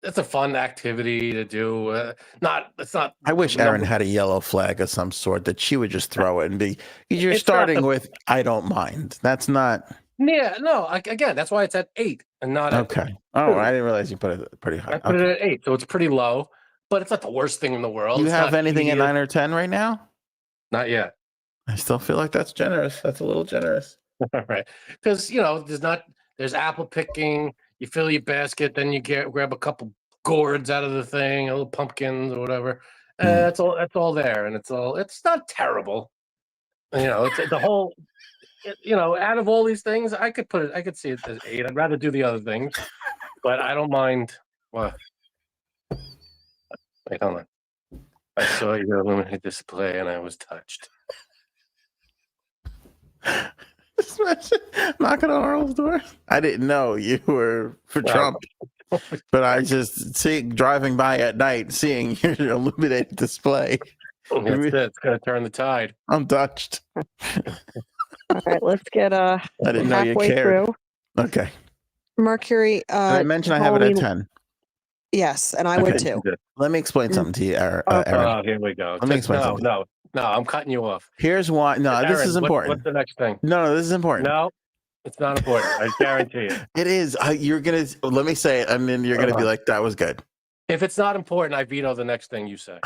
That's a fun activity to do. It's not. I wish Erin had a yellow flag of some sort that she would just throw it and be. You're It's starting not with I don't mind. That's not. Yeah, no. Again, that's why it's at 8 and not at Okay. Oh, I didn't realize you put it pretty high. I put it at 8, so it's pretty low, but it's not the worst thing in the world. You It's have not anything at tedious. 9 or 10 right now? Not yet. I still feel like that's generous. That's a little generous. All right, because there's apple picking. You fill your basket, then you grab a couple gourds out of the thing, a little pumpkins or whatever. That's all. That's all there, and it's not terrible. It's the whole. Out of all these things, I could see it as 8. I'd rather do the other things, but I don't mind. What? Wait, hold on. I saw your illuminated display, and I was touched. Knocking on Earl's door. I didn't know you were for Trump, but I just driving by at night, seeing your illuminated display. It's going to turn the tide. I'm touched. All right, let's get I didn't know you halfway cared. through. Okay. Mercury. Did I mentioned I have it at 10. Yes, and I would too. Let me explain something to you, Erin. Oh, here we go. Let me explain something. No, I'm cutting you off. Here's why. No, Aaron, this is important. What's the next thing? No, this is important. No, it's not important. I guarantee you. It is. You're gonna. Let me say it, and then you're gonna be like, "That was good." If it's not important, I veto the next thing you say.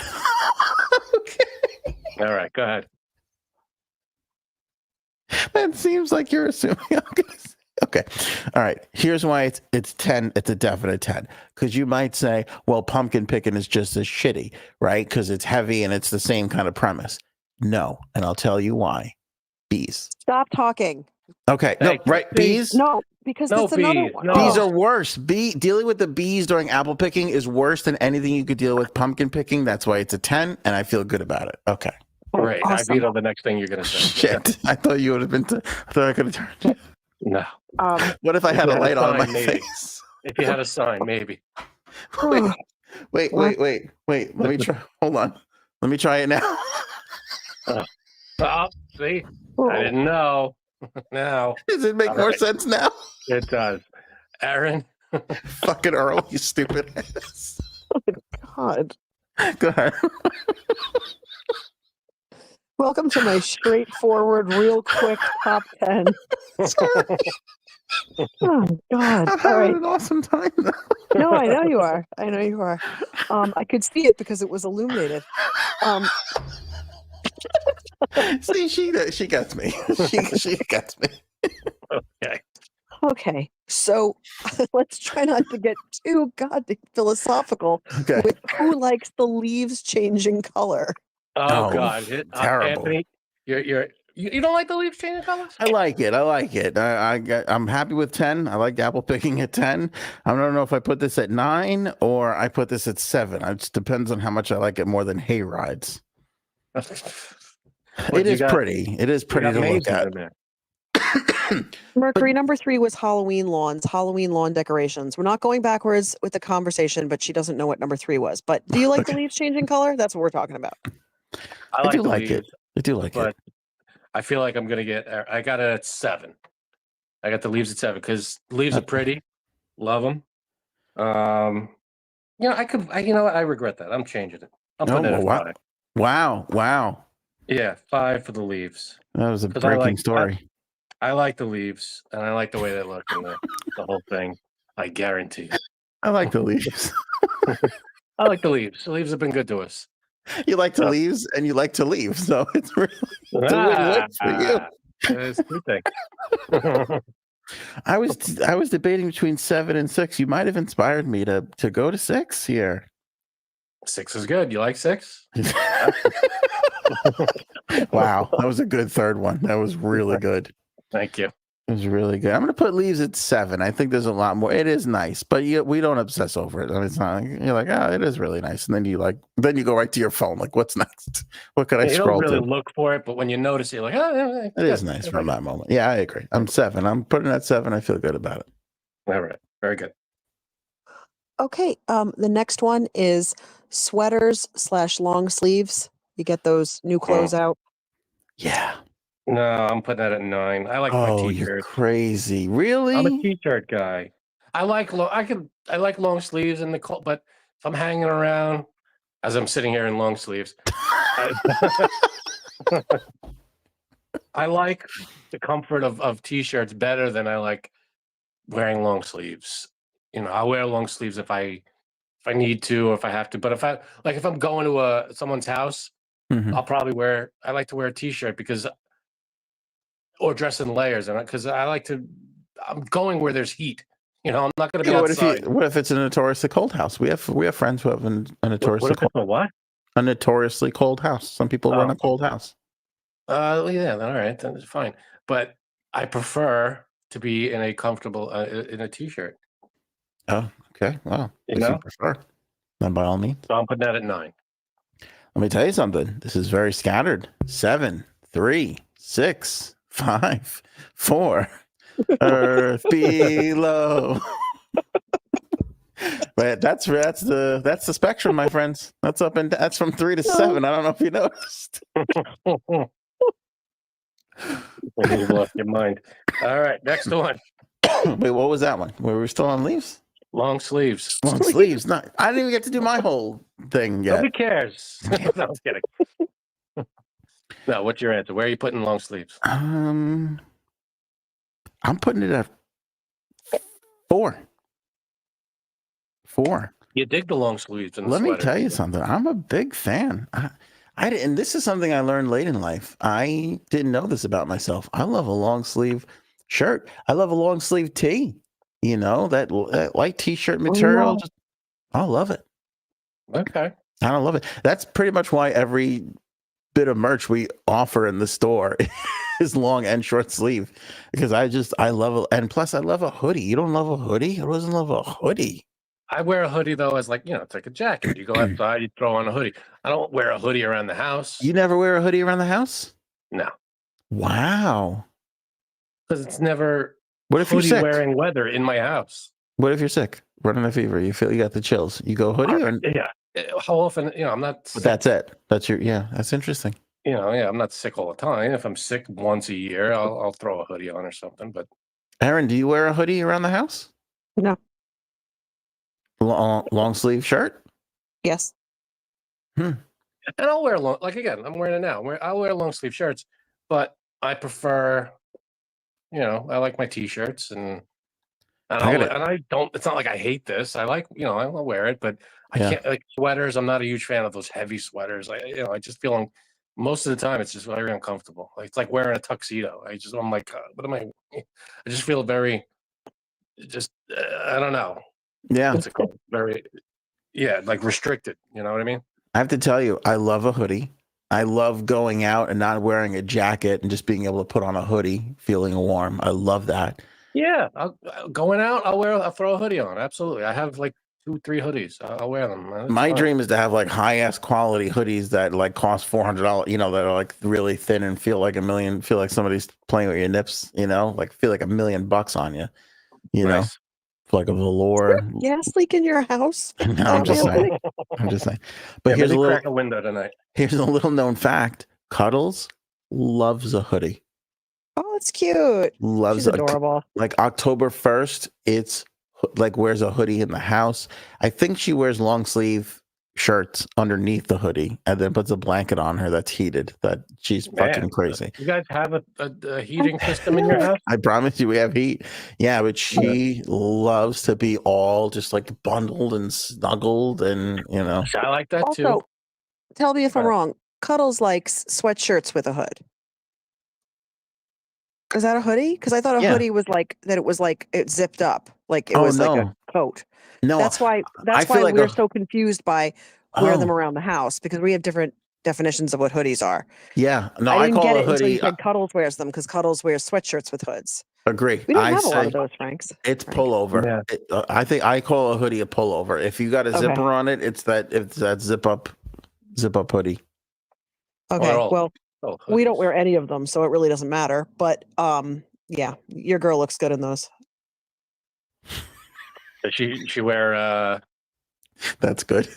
Okay. All right, go ahead. That seems like you're assuming I'm gonna say. Okay. All right. Here's why it's 10. It's a definite 10. Because you might say, well, pumpkin picking is just as shitty, right? Because it's heavy and it's the same kind of premise. No. And I'll tell you why. Bees. Stop talking. Okay. No, right. Bees? No, because that's another one. No. Bees are worse. Dealing with the bees during apple picking is worse than anything you could deal with pumpkin picking. That's why it's a 10, and I feel good about it. Okay. Great. Awesome. I veto the next thing you're going to say. Shit. I thought you would have been. I thought I could have turned. No. What if I had a light on my maybe. face? If you had a sign, maybe. Wait. Let me try. Hold on. Let me try it now. See? I didn't know. Now. Does it make more sense now? It does. Aaron. Fucking Earl, you stupid ass. God. Go ahead. Welcome to my straightforward, real quick top 10. Sorry. Oh, God. I'm having an awesome time though. No, I know you are. I know you are. I could see it because it was illuminated. See, she gets me. She gets me. Okay. Okay, so let's try not to get too goddamn philosophical Okay. with who likes the leaves changing color. Oh, Oh, God. terrible. Anthony, you don't like the leaves changing colors? I like it. I'm happy with 10. I like apple picking at 10. I don't know if I put this at 9 or I put this at 7. It just depends on how much I like it more than hay rides. It is pretty. It is pretty to look at. Mercury, number 3 was Halloween lawns, Halloween lawn decorations. We're not going backwards with the conversation, but she doesn't know what number 3 was. But do you like the leaves changing color? That's what we're talking about. I do like it. I do like it. I feel like I'm going to I got it at 7. I got the leaves at 7 because leaves are pretty. Love them. You know what? I regret that. I'm changing it. I'm putting it at 5. Wow. Yeah, 5 for the leaves. That was a breaking story. I like the leaves, and I like the way they look and the whole thing. I guarantee you. I like the leaves. I like the leaves. The leaves have been good to us. You like the leaves, and you like to leave, so it's really it's a win-win for you. It's a good thing. I was debating between 7 and 6. You might have inspired me to go to 6 here. 6 is good. You like 6? Wow, that was a good third one. That was really good. Thank you. It was really good. I'm going to put Leaves at 7. I think there's a lot more. It is nice, but we don't obsess over it. I mean, it's not like, you're like, oh, it is really nice. And then you go right to your phone. Like, what's next? What could I You don't scroll really to? look for it, but when you notice it, you're like, oh, yeah, It is nice from that moment. Yeah, I agree. I'm 7. I'm putting it at 7. I feel good about it. All right. Very good. Okay. The next one is sweaters / long sleeves. You get those new clothes out. Yeah. No, I'm putting that at 9. I like my Oh, you're t-shirts. crazy. Really? I'm a t-shirt guy. I like long sleeves in the cold, but if I'm hanging around as I'm sitting here in long sleeves, I like the comfort of t-shirts better than I like wearing long sleeves. I'll wear long sleeves if I need to or if I have to. But if I'm going to someone's house, Mhm. I like to wear a t-shirt or dress in layers, and because I'm going where there's heat. I'm not going to be outside. What if it's a notoriously cold house? We have friends who have a notoriously What if it's a what? a notoriously cold house. Some people run a cold house. Yeah, all right, then it's fine. But I prefer to be in a comfortable in a t-shirt. Oh, okay. Well, You if know? you prefer, then by all means. So I'm putting that at 9. Let me tell you something. This is very scattered. 7, 3, 6, 5, 4. Earth below. But that's the spectrum, my friends. That's that's from 3 to 7. I don't know if you noticed. You've lost your mind. All right, next one. Wait, what was that one? Were we still on leaves? Long sleeves. Long sleeves. Not. I didn't even get to do my whole thing yet. Nobody cares. No, I'm kidding. No, what's your answer? Where are you putting long sleeves? I'm putting it at 4. 4. You dig the long sleeves and the Let me sweater. tell you something. I'm a big fan. And this is something I learned late in life. I didn't know this about myself. I love a long sleeve shirt. I love a long sleeve tee. That light t-shirt material. I love it. Okay. I don't love it. That's pretty much why every bit of merch we offer in the store is long and short sleeve, because I love it. And plus I love a hoodie. You don't love a hoodie? Who doesn't love a hoodie? I wear a hoodie though as it's like a jacket. You go outside, you throw on a hoodie. I don't wear a hoodie around the house. You never wear a hoodie around the house? No. Wow. Because it's never What if you're sick? wearing weather in my house. What if you're sick? Running a fever. You feel you got the chills. You go hoodie or yeah. How often, I'm not sick. But that's it. That's interesting. I'm not sick all the time. If I'm sick once a year, I'll throw a hoodie on or something. But Aaron, do you wear a hoodie around the house? No. Long sleeve shirt? Yes. And I'll wear long, I'm wearing it now. I'll wear long sleeve shirts, but I prefer, I like my t-shirts and I don't. It's not like I hate this. I like, I'll wear it, but I can't like sweaters. I'm not a huge fan of those heavy sweaters. I just feel most of the time it's just very uncomfortable. It's like wearing a tuxedo. I'm like, what am I? I just feel very, I don't know. Yeah. What's it called? Very, like restricted. You know what I mean? I have to tell you, I love a hoodie. I love going out and not wearing a jacket and just being able to put on a hoodie, feeling warm. I love that. Yeah, going out, I'll throw a hoodie on. Absolutely, I have like 2-3 hoodies. I'll wear them. That's My fine. dream is to have like high ass quality hoodies that like cost $400. That are like really thin and feel like $1 million. Feel like somebody's playing with your nips. Like feel like $1 million on you. Nice. Like a velour. Gas leak in your house? No, I'm just saying. I'm just saying. But here's crack a window tonight. Here's a little known fact. Cuddles loves a hoodie. Oh, it's cute. Loves She's adorable. Like October 1st, it's like wears a hoodie in the house. I think she wears long sleeve shirts underneath the hoodie and then puts a blanket on her that's heated. That she's fucking crazy. You guys have a heating system in your house? I promise you we have heat. Yeah, but she loves to be all just like bundled and snuggled and I like that too. Also, tell me if I'm wrong. Cuddles likes sweatshirts with a hood. Is that a hoodie? Because I thought a hoodie was like that. It was like it zipped up, like it was like a coat. No, that's why like we're so confused by wear them around the house, because we have different definitions of what hoodies are. Yeah, no, I didn't call get a it hoodie. until you said Cuddles wears them, because Cuddles wears sweatshirts with hoods. Agree. We don't I have a lot say of those, Franks. it's Frank. pullover. Yeah. I think I call a hoodie a pullover. If you got a Okay. zipper on it, it's that zip up hoodie. Okay. Well, we don't hoodies. wear any of them, so it really doesn't matter. But yeah, your girl looks good in those. Does she wear That's good. too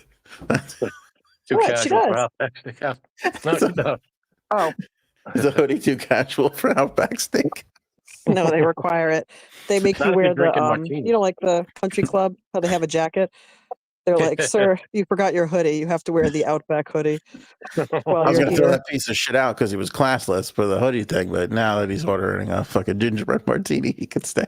What? She casual for does. Outback? No, she does. Oh Is a hoodie too casual for Outback Steak? no, they require it. They make Not you if wear you're the drinking martini. you know, like the country club, how they have a jacket. They're like, sir, you forgot your hoodie. You have to wear the Outback hoodie while I was you're gonna throw here. that piece of shit out because he was classless for the hoodie thing, but now that he's ordering a fucking gingerbread martini, he could stay.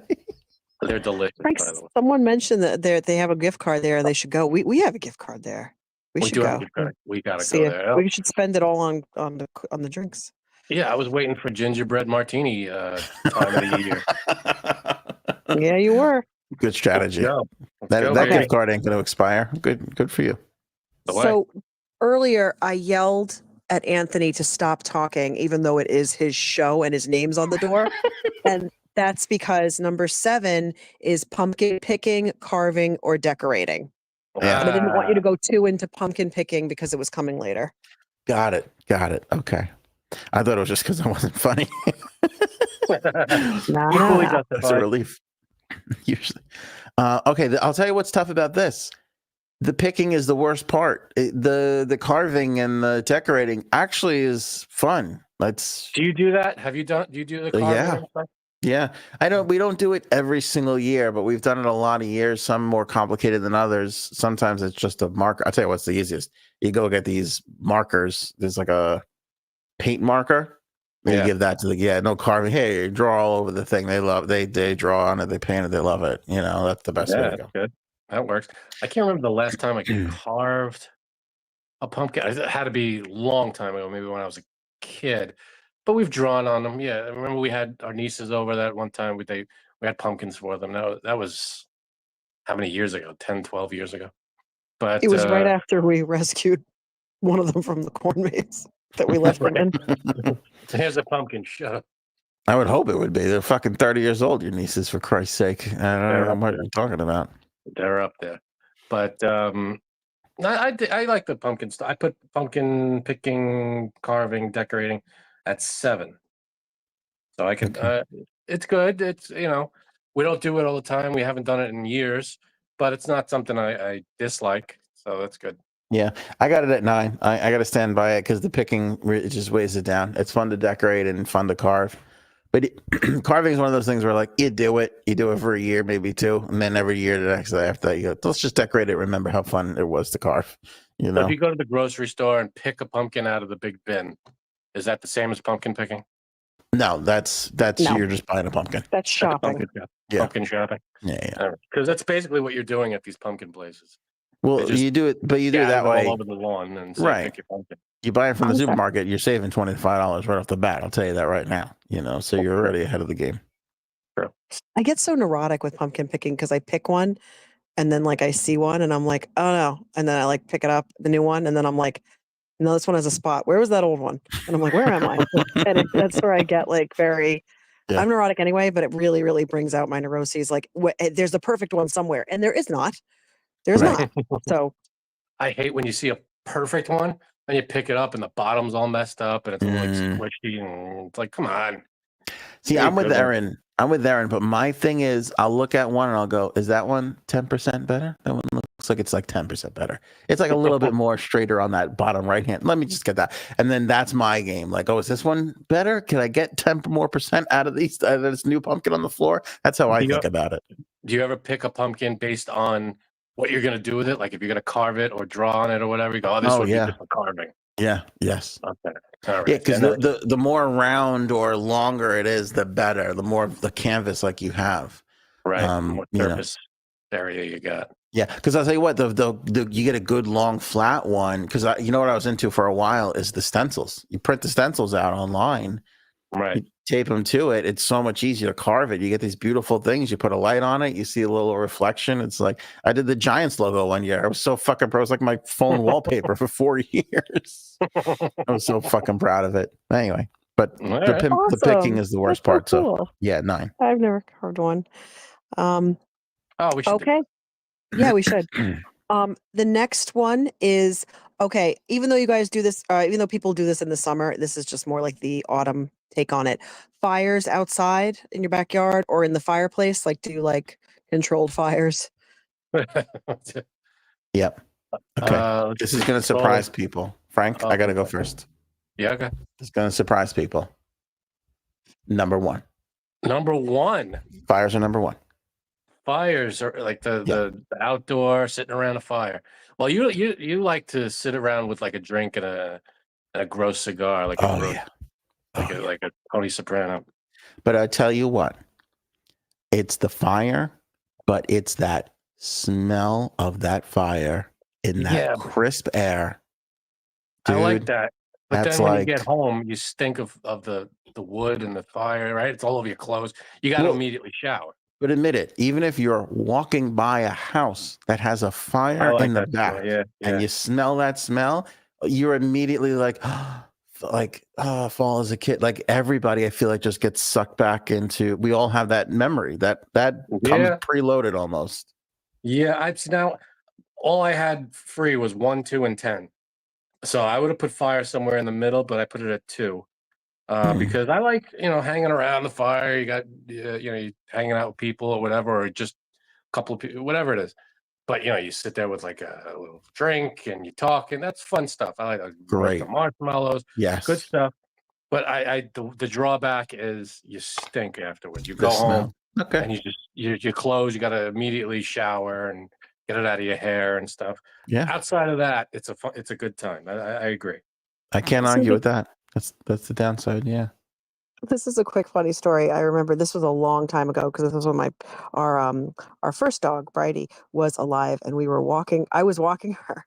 They're delicious, Frank, by the way. someone mentioned that they have a gift card there and they should go. We have a gift card there. We should do have a go. gift card. We gotta See go if there. we should spend it all on the drinks. Yeah, I was waiting for gingerbread martini time of the year. Yeah, you were. Good strategy. Let's That go, that baby. gift card ain't going to expire. Good for you. The way. So earlier I yelled at Anthony to stop talking, even though it is his show and his name's on the door. And that's because number 7 is pumpkin picking, carving, or decorating. Yeah. And I didn't want you to go too into pumpkin picking because it was coming later. Got it. Okay. I thought it was just because I wasn't funny. Equally That's a justified. relief. Usually. Okay, I'll tell you what's tough about this. The picking is the worst part. The carving and the decorating actually is fun. Do you do that? Have you done? Do you do the carving? Yeah. and stuff? Yeah. We don't do it every single year, but we've done it a lot of years, some more complicated than others. Sometimes it's just a marker. I'll tell you what's the easiest. You go get these markers. There's like a paint marker. And you give that to no carving. Hey, draw all over the thing. They draw on it, they paint it, they love it. That's the best way to go. That's good. That works. I can't remember the last time I carved a pumpkin. It had to be a long time ago, maybe when I was a kid. But we've drawn on them. Yeah, I remember we had our nieces over that one time. We had pumpkins for them. That was how many years ago? 10, 12 years ago. But It was right after we rescued one of them from the corn maze that we left them in. Here's a pumpkin. Shut up. I would hope it would be. They're fucking 30 years old, your nieces, for Christ's sake. I don't know what you're talking about. They're up there. But I like the pumpkin stuff. I put pumpkin picking, carving, decorating at 7. So I can, it's good. It's, we don't do it all the time. We haven't done it in years, but it's not something I dislike. So that's good. Yeah, I got it at 9. I got to stand by it because the picking it just weighs it down. It's fun to decorate and fun to carve, but carving is one of those things where like you do it for a year, maybe 2, and then every year the next day after that, you go, let's just decorate it. Remember how fun it was to carve. So if you go to the grocery store and pick a pumpkin out of the big bin, is that the same as pumpkin picking? No, that's No. You're just buying a pumpkin. That's shopping. Pumpkin shopping. Yeah. Because that's basically what you're doing at these pumpkin places. Well, you do it, but you do it that way. All over the lawn and say, Right. pick your pumpkin. You buy it from the supermarket, you're saving $25 right off the bat. I'll tell you that right now. So you're already ahead of the game. True. I get so neurotic with pumpkin picking because I pick one and then like I see one and I'm like, oh no. And then I like pick it up, the new one, and then I'm like, no, this one has a spot. Where was that old one? And I'm like, where am I? And that's where I get like very, I'm neurotic anyway, but it really, really brings out my neuroses. Like there's the perfect one somewhere and there is not. There's not. So I hate when you see a perfect one and you pick it up and the bottom's all messed up and it's all like squishy and it's like, come on. See, I'm with Aaron. But my thing is, I'll look at one and I'll go, is that one 10% better? That one looks like it's like 10% better. It's like a little bit more straighter on that bottom right hand. Let me just get that. And then that's my game. Like, oh, is this one better? Can I get 10% more out of this new pumpkin on the floor? That's how I think about it. Do you ever pick a pumpkin based on what you're going to do with it? Like if you're going to carve it or draw on it or whatever, you go, oh, this would be good for carving. Yeah. Yes. Okay. All right. Yeah, because the more round or longer it is, the better. The more of the canvas like you have. Right. More surface area you got. Yeah, because I'll tell you what, you get a good long flat one. Because you know what I was into for a while is the stencils. You print the stencils out online. Right. You tape them to it. It's so much easier to carve it. You get these beautiful things. You put a light on it. You see a little reflection. It's like I did the Giants logo one year. I was so fucking proud. It was like my phone wallpaper for 4 years. I was so fucking proud of it. Anyway, but All the right. the picking Awesome. is the worst That's so part. So cool. yeah, 9. I've never carved one. Oh, we should do Okay. Yeah, we should. The next one is okay. Even though you guys do this, even though people do this in the summer, this is just more like the autumn take on it. Fires outside in your backyard or in the fireplace. Like, do you like controlled fires? that. Yep. Okay. Let's This is see. going to surprise people. Frank, I got to go first. Yeah. Okay. It's going to surprise people. Number 1. Number 1. Fires are number 1. Fires are like the outdoor sitting around a fire. Well, you like to sit around with like a drink and a gross cigar, like a Oh gross, yeah. like a Tony Soprano. But I tell you what, it's the fire, but it's that smell of that fire in that crisp air. Dude, I like that. But that's then when you like, get home, you stink of the wood and the fire, right? It's all over your clothes. You got to Well, immediately shower. but admit it, even if you're walking by a house that has a fire like in the that smell, back yeah. and you smell that smell, you're immediately like, fall as a kid. Like everybody, I feel like just gets sucked back into, we all have that memory that comes preloaded almost. Yeah, now all I had free was 1, 2, and 10. So I would have put fire somewhere in the middle, but I put it at 2. Because I like, hanging around the fire. You got, you hanging out with people or whatever, or just a couple of people, whatever it is. But, you sit there with like a little drink and you talk, and that's fun stuff. I like roast the marshmallows. Yes. Good stuff. But the drawback is you stink afterwards. You The go smell. home Okay. and your clothes, you got to immediately shower and get it out of your hair and stuff. Yeah. Outside of that, it's a good time. I agree. I can't argue with that. That's the downside. Yeah. This is a quick funny story. I remember this was a long time ago because this was when our first dog, Bridie, was alive, and we were walking. I was walking her,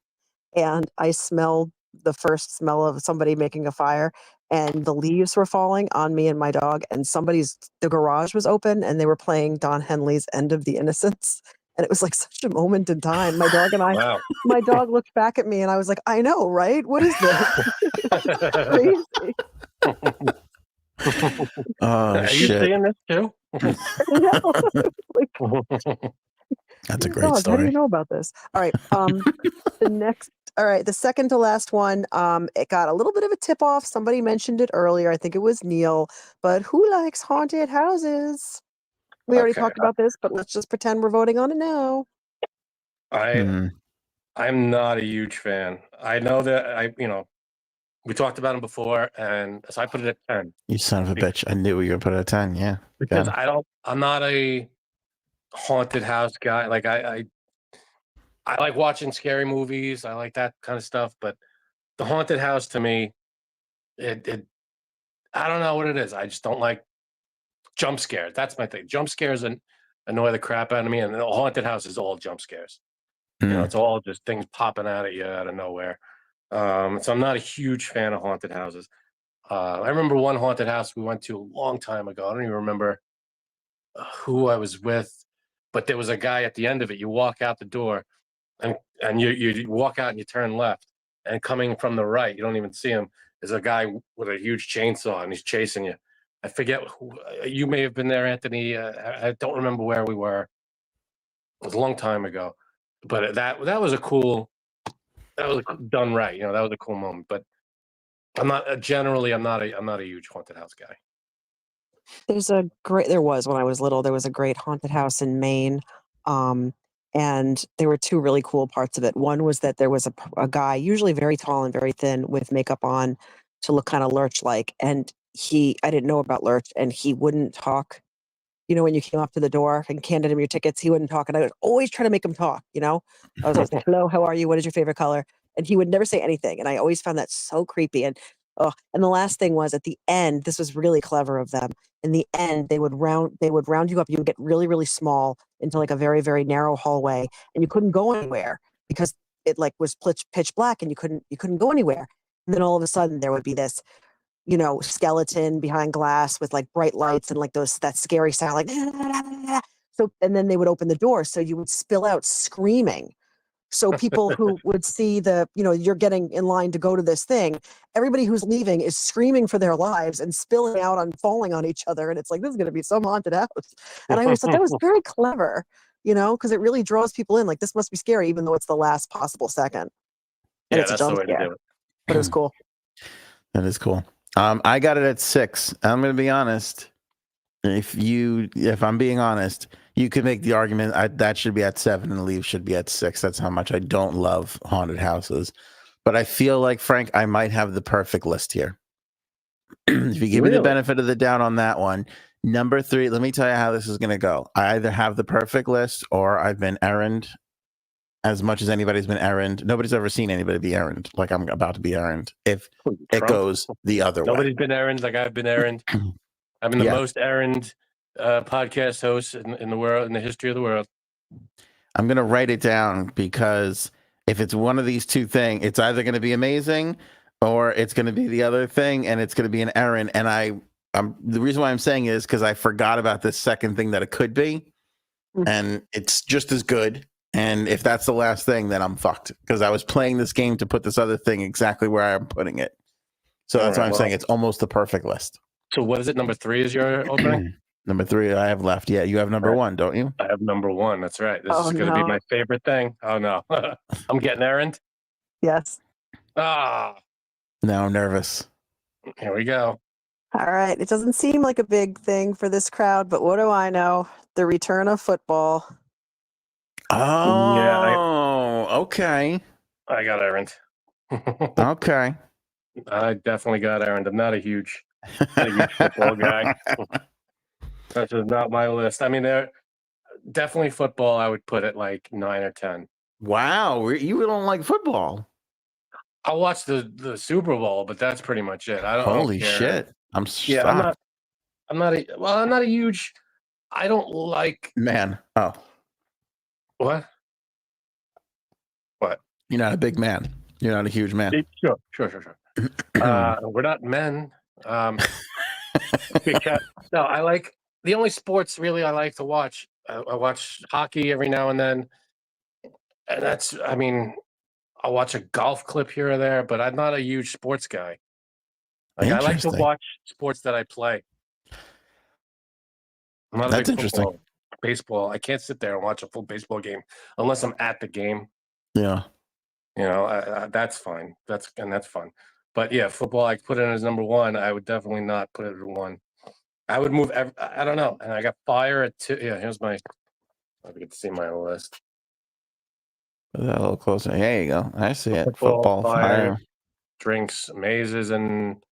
and I smelled the first smell of somebody making a fire, and the leaves were falling on me and my dog, and the garage was open, and they were playing Don Henley's "End of the Innocents," and it was like such a moment in time. My dog and I, Wow. my dog looked back at me, and I was like, "I know, right? What is this?" Crazy. Oh, Are you shit. seeing this too? No. That's a great Dog, story. how do you know about this? All right. The second to last one, it got a little bit of a tip off. Somebody mentioned it earlier. I think it was Neil, but who likes haunted houses? We already talked about this, but let's just pretend we're voting on it now. I'm not a huge fan. I know that we talked about them before, and so I put it at 10. You son of a bitch. I knew you were going to put it at 10. Yeah. Because I'm not a haunted house guy. Like I like watching scary movies. I like that kind of stuff. But the haunted house to me, it I don't know what it is. I just don't like jump scares. That's my thing. Jump scares annoy the crap out of me. And the haunted house is all jump scares. It's all just things popping out at you out of nowhere. So I'm not a huge fan of haunted houses. I remember one haunted house we went to a long time ago. I don't even remember who I was with, but there was a guy at the end of it. You walk out the door, and you walk out and you turn left, and coming from the right, you don't even see him, is a guy with a huge chainsaw, and he's chasing you. I forget who you may have been there, Anthony. I don't remember where we were. It was a long time ago, but that was a cool. That was done right. That was a cool moment. But I'm not I'm not a huge haunted house guy. There was when I was little, there was a great haunted house in Maine. And there were two really cool parts of it. One was that there was a guy, usually very tall and very thin, with makeup on to look kind of Lurch-like. And I didn't know about Lurch, and he wouldn't talk. When you came up to the door and handed him your tickets, he wouldn't talk. And I would always try to make him talk, I was always like, hello, how are you? What is your favorite color? And he would never say anything. And I always found that so creepy. And the last thing was, at the end, this was really clever of them. In the end, they would round you up. You would get really, really small into like a very, very narrow hallway, and you couldn't go anywhere because it like was pitch black, and you couldn't go anywhere. And then all of a sudden there would be this, skeleton behind glass with like bright lights and like that scary sound, like so. And then they would open the door, so you would spill out screaming. So people who would see you're getting in line to go to this thing, everybody who's leaving is screaming for their lives and spilling out on falling on each other. And it's like, this is going to be some haunted house. And I always thought that was very clever, because it really draws people in. Like, this must be scary, even though it's the last possible second. And it's a that's the jump way to scare, do it. but it was cool. That is cool. I got it at 6. I'm going to be honest. If I'm being honest, you could make the argument that should be at 7 and Leave should be at 6. That's how much I don't love haunted houses. But I feel like, Frank, I might have the perfect list here. If you give me the benefit of the doubt on that one, number 3, let me tell you how this is going to go. I either have the perfect list or I've been errand as much as anybody's been errand. Nobody's ever seen anybody be errand like I'm about to be errand. If it goes the other way. Nobody's been errand like I've been errand. I've been the most errand podcast host in the world, in the history of the world. I'm going to write it down because if it's one of these two things, it's either going to be amazing or it's going to be the other thing and it's going to be an errand. And the reason why I'm saying is because I forgot about this second thing that it could be. And it's just as good. And if that's the last thing, then I'm fucked because I was playing this game to put this other thing exactly where I'm putting it. So that's why I'm saying it's almost the perfect list. So what is it? Number 3 is your opening? Number 3 I have left. Yeah, you have number 1, don't you? I have number 1. That's right. This is going to be my favorite thing. Oh, no. I'm getting errand? Yes. Ah. Now I'm nervous. Here we go. All right. It doesn't seem like a big thing for this crowd, but what do I know? The return of football. Oh, yeah, okay. I got errand. Okay. I definitely got errand. I'm not a huge football guy. That's just not my list. I mean, they're definitely football. I would put it like 9 or 10. Wow, you don't like football? I'll watch the Super Bowl, but that's pretty much it. I don't. Holy care. shit! I'm not a huge. I don't like man. Oh, what? What? You're not a big man. You're not a huge man. Sure. We're not men. Because, no, I like the only sports really I like to watch. I watch hockey every now and then, and that's. I mean, I'll watch a golf clip here or there, but I'm not a huge sports guy. Like I like to watch sports that I play. I'm not That's interesting. Baseball. I can't sit there and watch a full baseball game unless I'm at the game. Yeah. That's fine. That's fun. But yeah, football, I put it as number 1. I would definitely not put it at 1. I would move. I don't know. And I got fire at 2. Yeah, here's my. I get to see my list. A little closer. There you go. I see it. Football, fire, drinks, mazes, and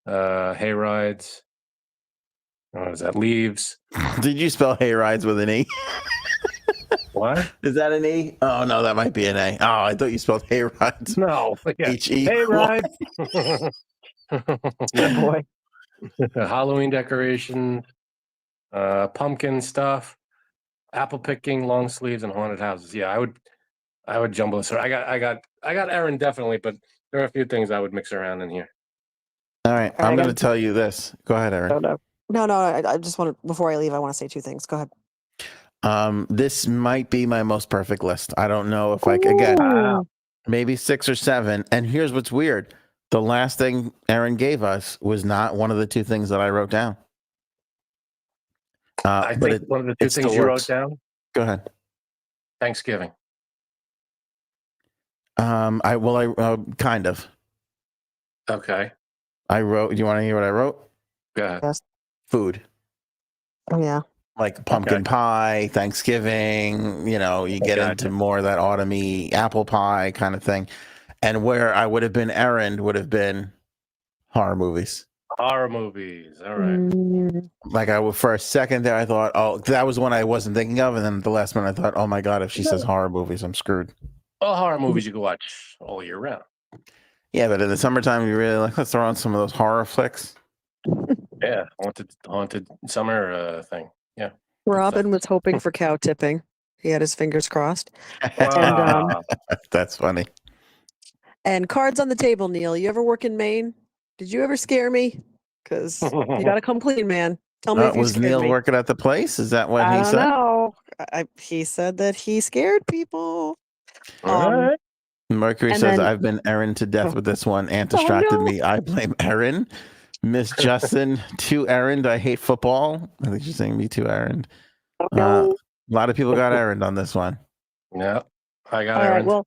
hay rides. What is that? Leaves. Did you spell hay rides with an E? What? Is that an E? Oh no, that might be an A. Oh, I thought you spelled hay rides. No. Yeah. H-E. Hay rides. Yeah, boy. Halloween decorations, pumpkin stuff, apple picking, long sleeves, and haunted houses. Yeah, I would jumble this. I got Aaron definitely, but there are a few things I would mix around in here. All right, I'm going to tell you this. Go ahead, Aaron. No. I just want to, before I leave, I want to say 2 things. Go ahead. This might be my most perfect list. I don't know if again, maybe 6 or 7. And here's what's weird. The last thing Aaron gave us was not one of the 2 things that I wrote down. I think one of the 2 things you wrote down. Go ahead. Thanksgiving. I kind of. Okay. I wrote. Do you want to hear what I wrote? Go ahead. Yes. Food. Oh yeah. Like pumpkin pie, Thanksgiving. You get into more of that autumny apple pie kind of thing. And where I would have been errand would have been horror movies. Horror movies. All right. Like for a second there, I thought, oh, that was one I wasn't thinking of. And then at the last minute, I thought, oh my God, if she says horror movies, I'm screwed. Well, horror movies you can watch all year round. Yeah, but in the summertime, you really let's throw on some of those horror flicks. Yeah, haunted summer thing. Yeah. Robin was hoping for cow tipping. He had his fingers crossed. Wow. That's funny. And cards on the table, Neil. You ever work in Maine? Did you ever scare me? Because you got to come clean, man. Tell me if you was Neil me. working at the place? Is that what he said? I don't know. He said that he scared people. All right. Mercury And says, then- I've been Erin to death with this one. Ant distracted no. me. I blame Erin. Miss Justin, too errand. I hate football. I think she's saying me too errand. A lot of people got errand on this one. Yeah, I got All right. errands. Well,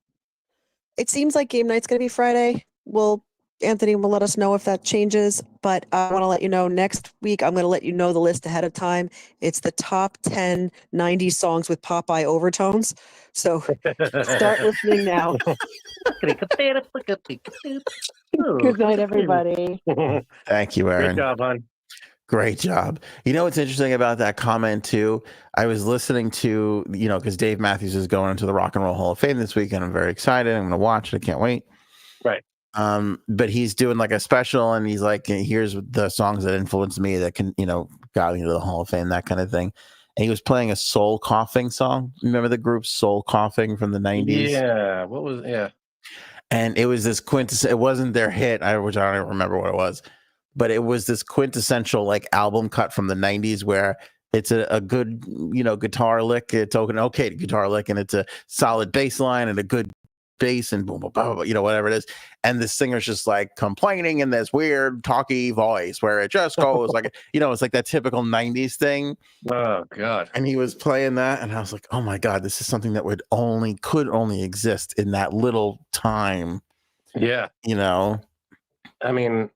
it seems like game night's going to be Friday. Anthony will let us know if that changes, but I want to let you know next week, I'm going to let you know the list ahead of time. It's the top 10 90s songs with Popeye overtones. So start listening now. Good night, everybody. Thank you, Erin. Great job, hon. Great job. You know what's interesting about that comment too? I was listening to, because Dave Matthews is going into the Rock and Roll Hall of Fame this week, and I'm very excited. I'm going to watch it. I can't wait. Right. But he's doing like a special, and he's like, here's the songs that influenced me that can, got me to the Hall of Fame, that kind of thing. And he was playing a Soul Coughing song. Remember the group Soul Coughing from the 90s? Yeah. And it was this it wasn't their hit, which I don't even remember what it was, but it was this quintessential like album cut from the 90s where it's a good, guitar lick. It's okay guitar lick, and it's a solid bass line and a good bass and boom, boom, boom, whatever it is. And the singer's just like complaining in this weird talky voice where it just goes like, it's like that typical 90s thing. Oh God. And he was playing that, and I was like, oh my God, this is something that could only exist in that little time. Yeah. I mean,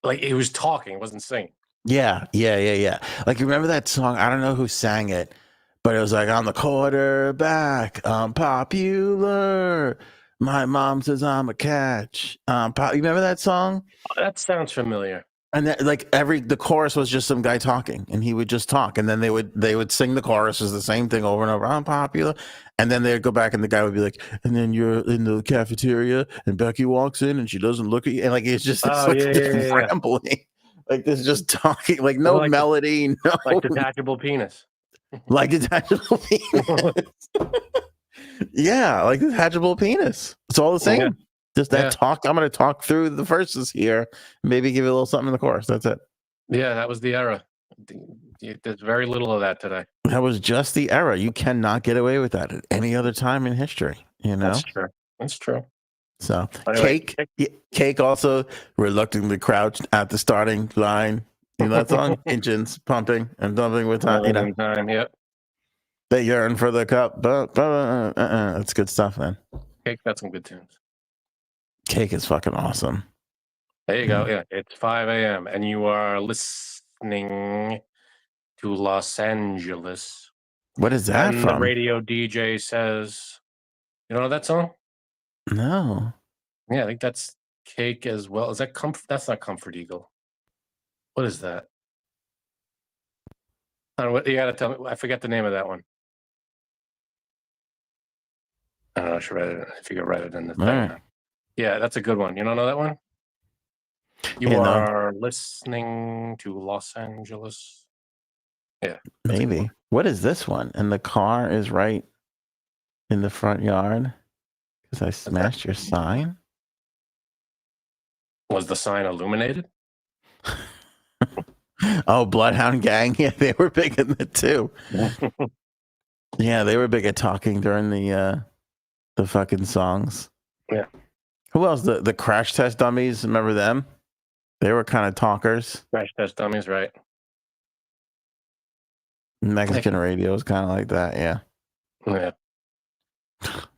like he was talking, he wasn't singing. Yeah. Like, you remember that song? I don't know who sang it, but it was like, I'm the quarterback, I'm popular. My mom says I'm a catch. You remember that song? That sounds familiar. And that, like the chorus was just some guy talking, and he would just talk, and then they would sing the chorus as the same thing over and over. I'm popular, and then they'd go back, and the guy would be like, and then you're in the cafeteria, and Becky walks in, and she doesn't look at you, and like it's just rambling, like this just talking, like no like melody, no like detachable penis, like detachable penis. Yeah, like detachable penis. It's all the same. Yeah. Just that talk. I'm going to talk through the verses here, maybe give you a little something in the chorus. That's it. Yeah, that was the era. There's very little of that today. That was just the era. You cannot get away with that at any other time in history. That's true. So anyway, Cake also reluctantly crouched at the starting line. You know that song? Engines pumping and dumping with time. Time, yeah. They yearn for the cup. That's good stuff, man. Cake got some good tunes. Cake is fucking awesome. There you go. Yeah, it's 5 a.m. and you are listening to Los Angeles. What is that and from? The radio DJ says, you know that song? No. Yeah, I think that's Cake as well. Is that Comfort? That's not Comfort Eagle. What is that? I don't know, you gotta tell me. I forget the name of that one. I don't know. I should write it if you could write it in the thing. Right. Yeah, that's a good one. You don't know that one? You are listening to Los Angeles. Yeah. Maybe. What is this one? And the car is right in the front yard because I smashed your sign. Was the sign illuminated? Oh, Bloodhound Gang. Yeah, they were big in it too. Yeah, they were big at talking during the fucking songs. Yeah. Who else? The Crash Test Dummies. Remember them? They were kind of talkers. Crash Test Dummies, right? Mexican radio is kind of like that. Yeah. Yeah.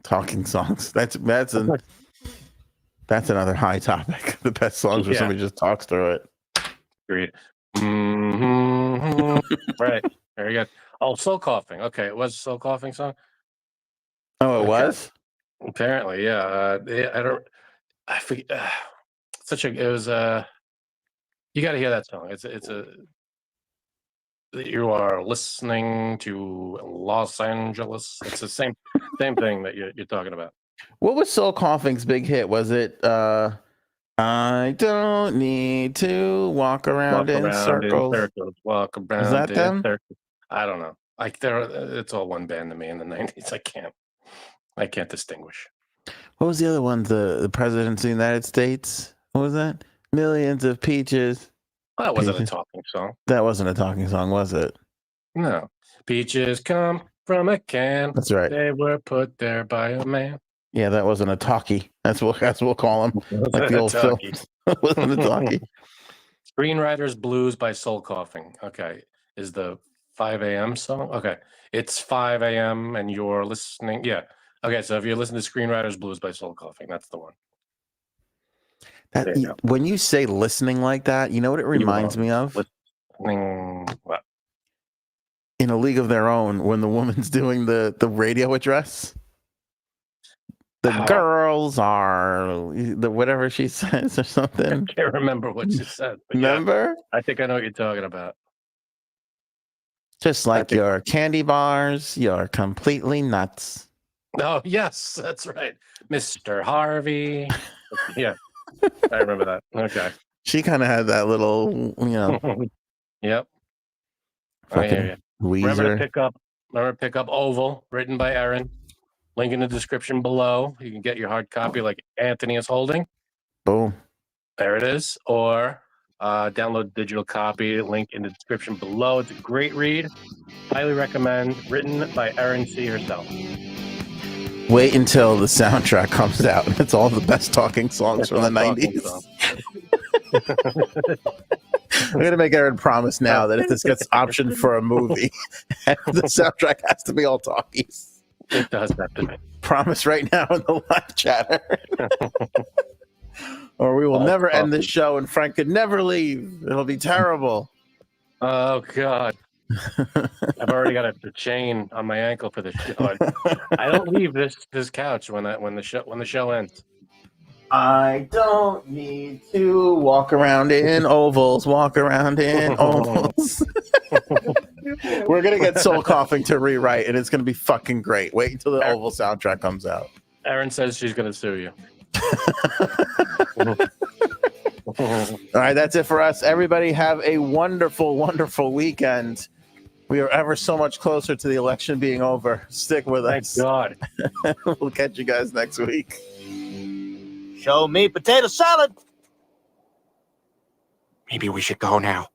Talking songs. That's another high topic. The best songs where somebody just talks through it. Agreed. Mm-hmm. Right. Very good. Oh, Soul Coughing. Okay, it was a Soul Coughing song. Oh, it was? Apparently, yeah. I forget. It was you got to hear that song. You are listening to Los Angeles. It's the same thing that you're talking about. What was Soul Coughing's big hit? Was it I don't need to walk around in circles. Walk around. Is that them? Circles. I don't know. Like it's all one band to me in the 90s. I can't distinguish. What was the other one? The presidency of the United States. What was that? Millions of peaches. Well, that wasn't a talking song. That wasn't a talking song, was it? No. Peaches come from a can. That's right. They were put there by a man. Yeah, that wasn't a talkie. That's what we'll call him. Like the old film. Wasn't a talkie. Screenwriter's Blues by Soul Coughing. Okay. Is the 5 a.m. song? Okay. It's 5 a.m. and you're listening. Yeah. Okay. So if you're listening to Screenwriter's Blues by Soul Coughing, that's the one. There you go. When you say listening like that, you know what it reminds me of? Listening. What? In A League of Their Own, when the woman's doing the radio address. The girls are the whatever she says or something. I can't remember what she said. Remember? Yeah, I think I know what you're talking about. Just like your candy bars, you're completely nuts. Oh, yes, that's right. Mr. Harvey. Yeah, I remember that. Okay. She kind of had that little, Yep. I hear you. Remember to pick up Oval, written by Erin. Link in the description below. You can get your hard copy like Anthony is holding. Boom. There it is. Or download digital copy. Link in the description below. It's a great read. Highly recommend. Written by Erin C. herself. Wait until the soundtrack comes out. It's all the best talking songs from the 90s. I'm going to make Erin promise now that if this gets optioned for a movie, the soundtrack has to be all talkies. It does have to be. Promise right now in the live chatter. Or we will never end this show and Frank could never leave. It'll be terrible. Oh, God. I've already got a chain on my ankle for the show. I don't leave this couch when the show ends. I don't need to walk around in ovals. Walk around in ovals. We're gonna get Soul Coughing to rewrite, and it's gonna be fucking great. Wait until the Oval soundtrack comes out. Erin says she's gonna sue you. All right, that's it for us. Everybody have a wonderful, wonderful weekend. We are ever so much closer to the election being over. Stick with us. Thank God. We'll catch you guys next week. Show me potato salad. Maybe we should go now.